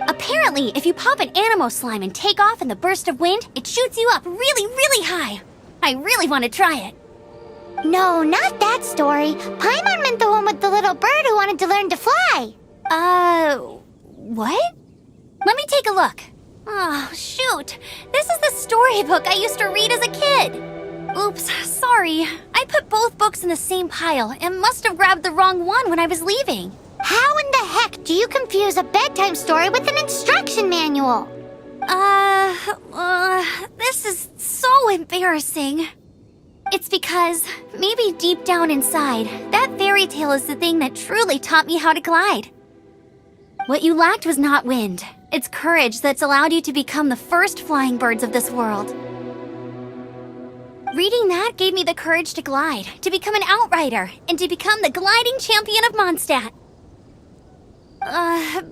Apparently, if you pop an Animo Slime and take off in the burst of wind, it shoots you up really, really high. I really want to try it. No, not that story. Paimon meant the one with the little bird who wanted to learn to fly. What? Let me take a look. Oh, shoot. This is the storybook I used to read as a kid. Oops, sorry. I put both books in the same pile and must have grabbed the wrong one when I was leaving. How in the heck do you confuse a bedtime story with an instruction manual? This is so embarrassing. It's because, maybe deep down inside, that fairy tale is the thing that truly taught me how to glide. What you lacked was not wind. It's courage that's allowed you to become the first flying birds of this world. Reading that gave me the courage to glide, to become an outrider, and to become the gliding champion of Mondstadt.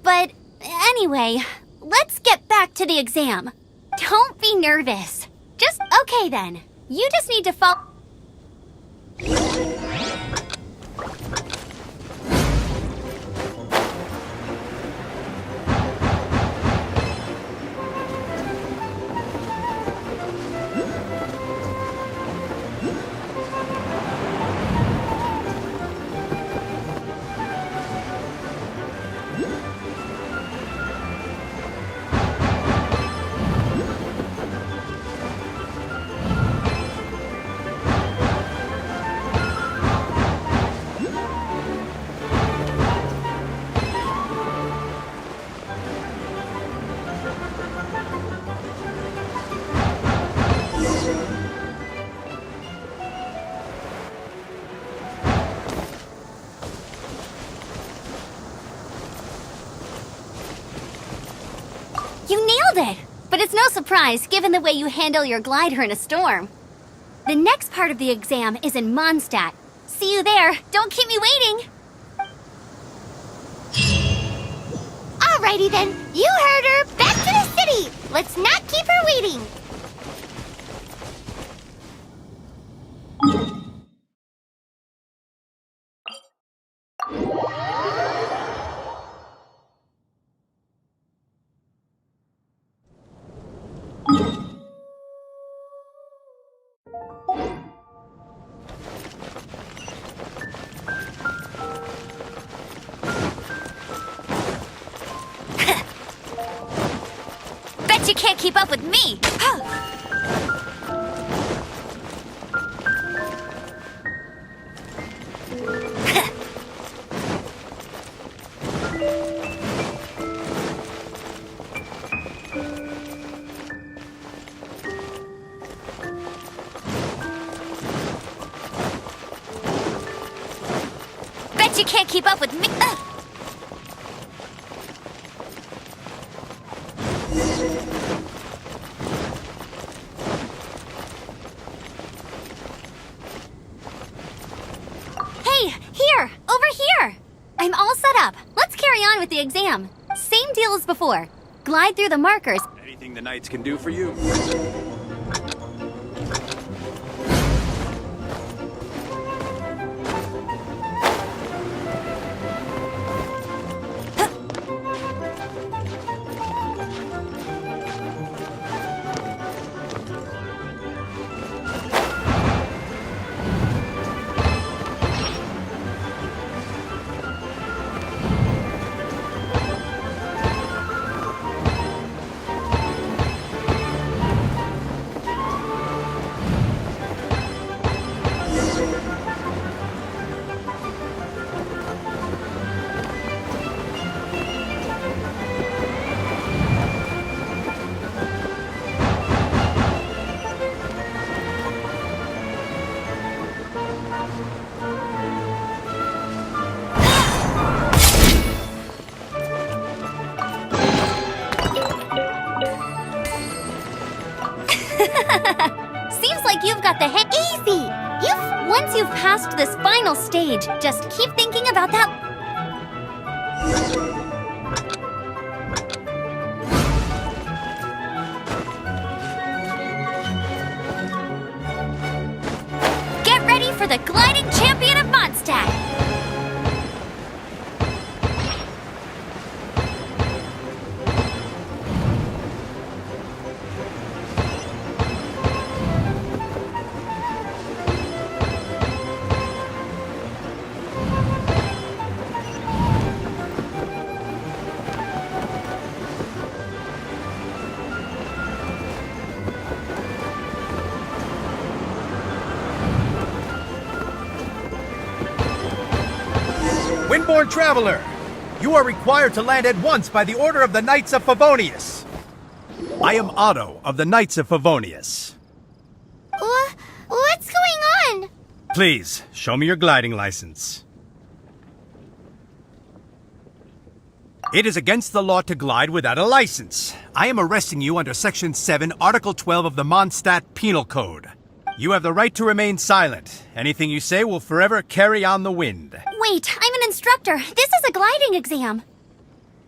But anyway, let's get back to the exam. Don't be nervous. Okay then. You just need to follow... You nailed it! But it's no surprise, given the way you handle your glider in a storm. The next part of the exam is in Mondstadt. See you there. Don't keep me waiting. Alrighty then, you heard her. Back to the city. Let's not keep her waiting. Bet you can't keep up with me! Bet you can't keep up with me! Hey, here! Over here! I'm all set up. Let's carry on with the exam. Same deal as before. Glide through the markers. Anything the knights can do for you? Seems like you've got the hang. Easy! Once you've passed this final stage, just keep thinking about that. Get ready for the gliding champion of Mondstadt! Twin-born traveler! You are required to land at once by the order of the Knights of Favonius. I am Otto of the Knights of Favonius. What's going on? Please, show me your gliding license. It is against the law to glide without a license. I am arresting you under Section 7, Article 12 of the Mondstadt Penal Code. You have the right to remain silent. Anything you say will forever carry on the wind. Wait, I'm an instructor. This is a gliding exam.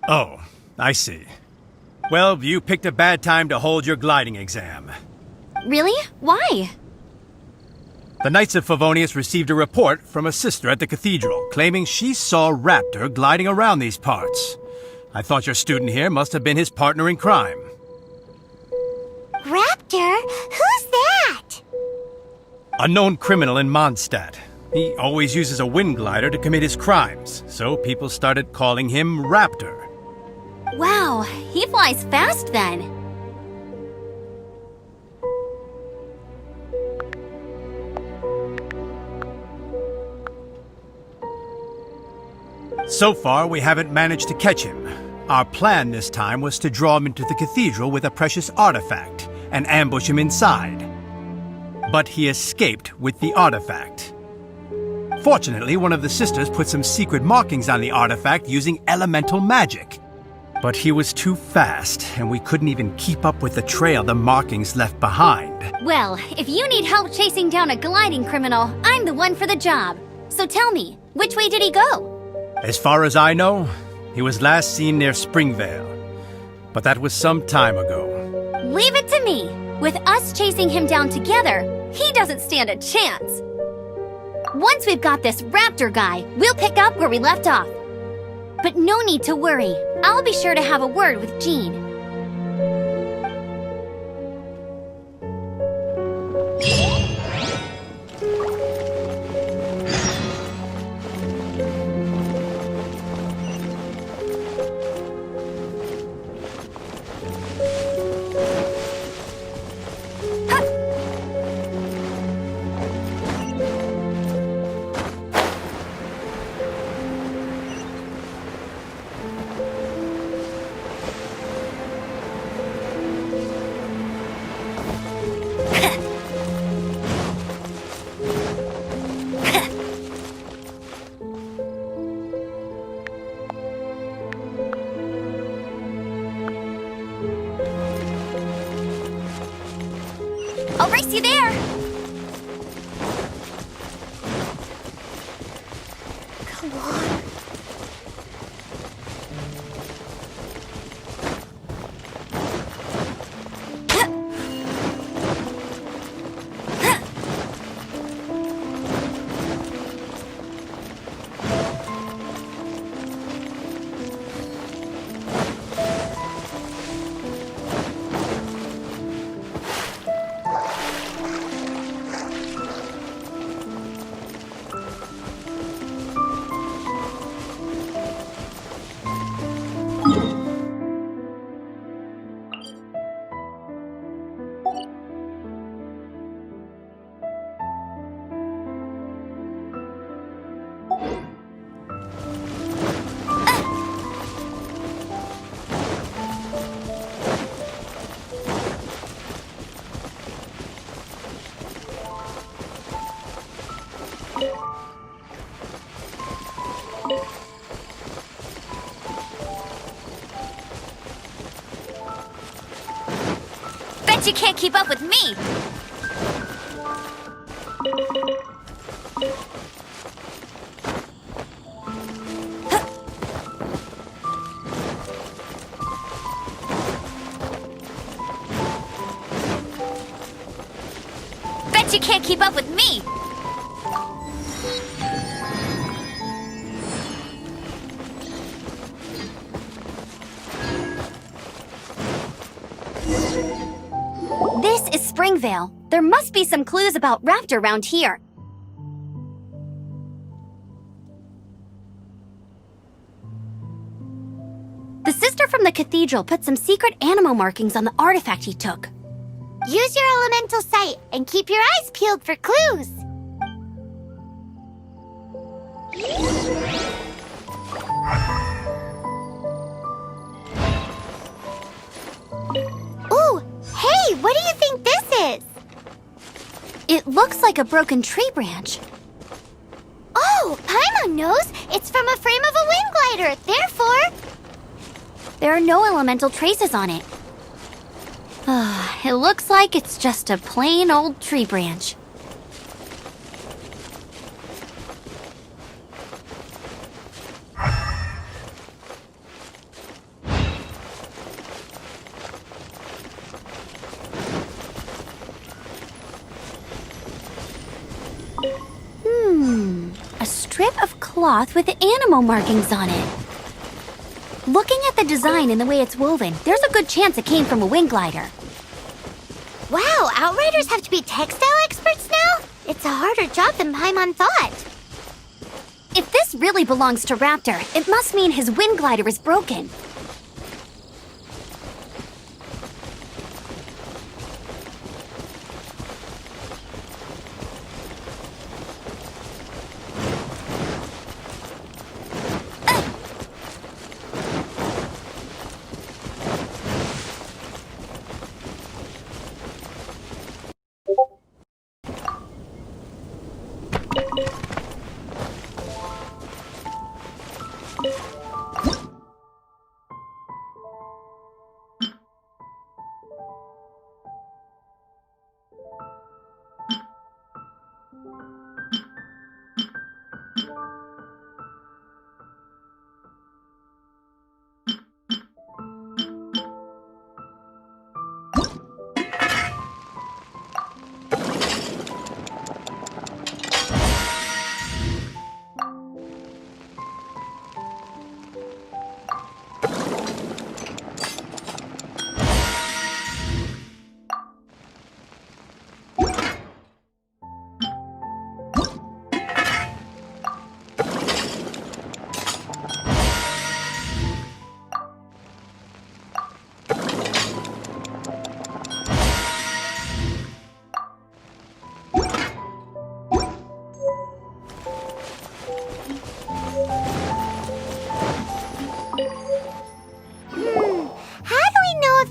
Oh, I see. Well, you picked a bad time to hold your gliding exam. Really? Why? The Knights of Favonius received a report from a sister at the cathedral claiming she saw Raptor gliding around these parts. I thought your student here must have been his partner in crime. Raptor? Who's that? A known criminal in Mondstadt. He always uses a wind glider to commit his crimes, so people started calling him Raptor. Wow, he flies fast then. So far, we haven't managed to catch him. Our plan this time was to draw him into the cathedral with a precious artifact and ambush him inside. But he escaped with the artifact. Fortunately, one of the sisters put some secret markings on the artifact using elemental magic. But he was too fast, and we couldn't even keep up with the trail the markings left behind. Well, if you need help chasing down a gliding criminal, I'm the one for the job. So tell me, which way did he go? As far as I know, he was last seen near Springvale. But that was some time ago. Leave it to me. With us chasing him down together, he doesn't stand a chance. Once we've got this Raptor guy, we'll pick up where we left off. But no need to worry. I'll be sure to have a word with Jean. I'll race you there! Come on. Bet you can't keep up with me! Bet you can't keep up with me! This is Springvale. There must be some clues about Raptor around here. The sister from the cathedral put some secret animal markings on the artifact he took. Use your elemental sight and keep your eyes peeled for clues. What do you think this is? It looks like a broken tree branch. Oh, Paimon knows! It's from a frame of a wind glider, therefore... There are no elemental traces on it. It looks like it's just a plain old tree branch. A strip of cloth with animal markings on it. Looking at the design and the way it's woven, there's a good chance it came from a wind glider. Wow, Outriders have to be textile experts now? It's a harder job than Paimon thought. If this really belongs to Raptor, it must mean his wind glider is broken.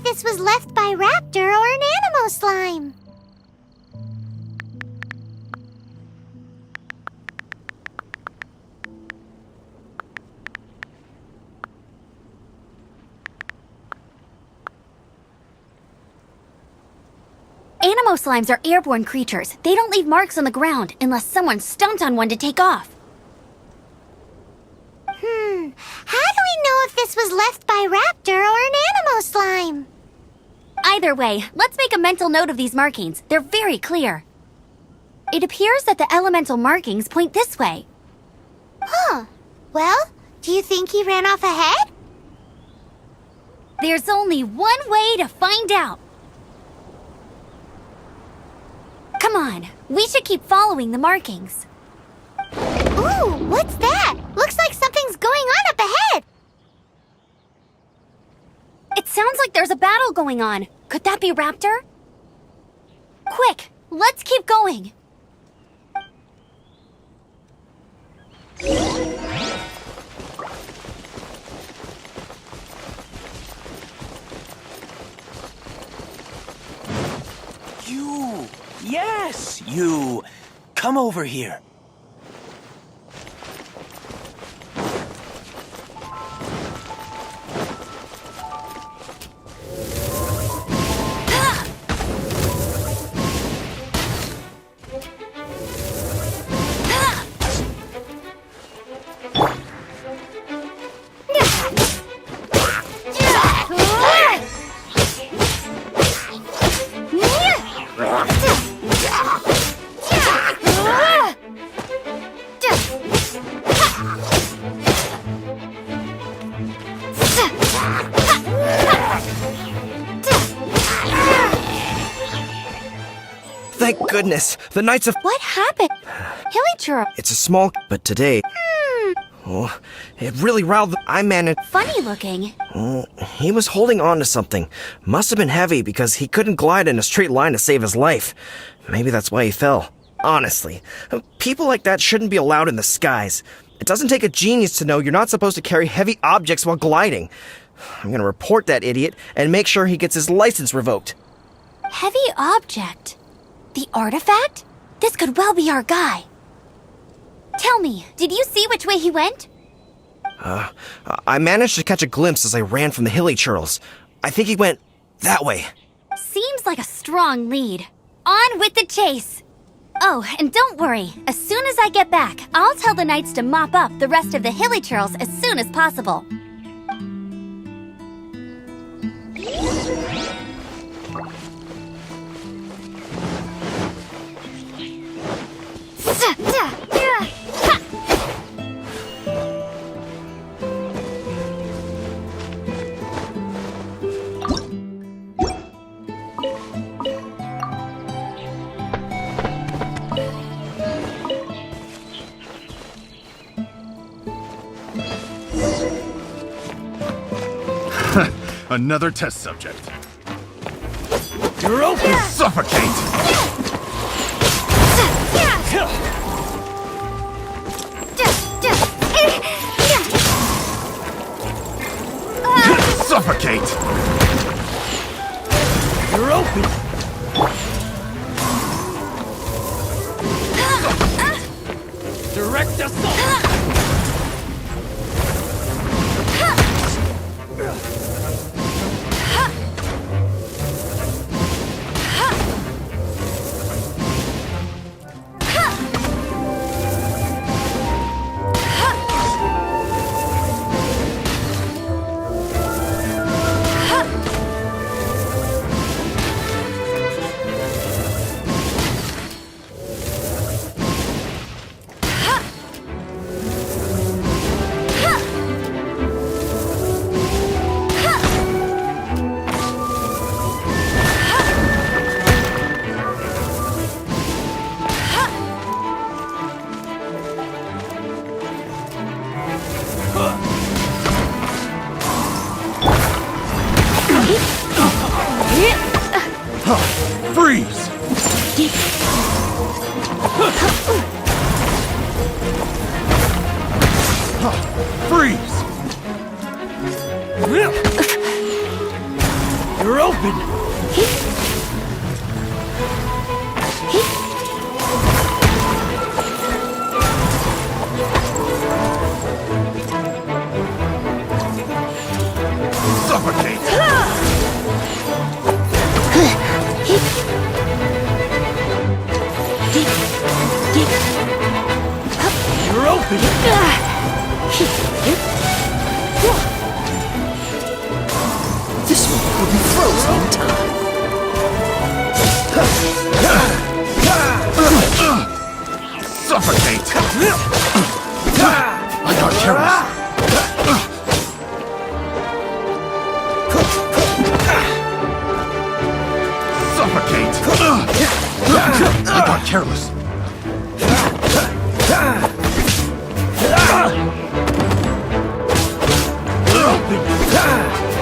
This was left by Raptor or an Animo slime. Animo slimes are airborne creatures. They don't leave marks on the ground unless someone stomped on one to take off. How do we know if this was left by Raptor or an Animo slime? Either way, let's make a mental note of these markings. They're very clear. It appears that the elemental markings point this way. Huh. Well, do you think he ran off ahead? There's only one way to find out. Come on, we should keep following the markings. Ooh, what's that? Looks like something's going on up ahead. It sounds like there's a battle going on. Could that be Raptor? Quick, let's keep going. You! Yes, you! Come over here. Thank goodness, the Knights of... What happened? Hilichurl. It's a small... but today... Oh, it really riled the... I managed... Funny looking. He was holding on to something. Must have been heavy because he couldn't glide in a straight line to save his life. Maybe that's why he fell. Honestly, people like that shouldn't be allowed in the skies. It doesn't take a genius to know you're not supposed to carry heavy objects while gliding. I'm gonna report that idiot and make sure he gets his license revoked. Heavy object. The artifact? This could well be our guy. Tell me, did you see which way he went? I managed to catch a glimpse as I ran from the hilly churls. I think he went that way. Seems like a strong lead. On with the chase! Oh, and don't worry. As soon as I get back, I'll tell the knights to mop up the rest of the hilly churls as soon as possible. Another test subject. You're open! Suffocate! Suffocate! You're open! Direct assault! Freeze! Freeze! You're open! Suffocate! You're open! This one will be frozen in time. Suffocate! I got careless. Suffocate! I got careless. You're open!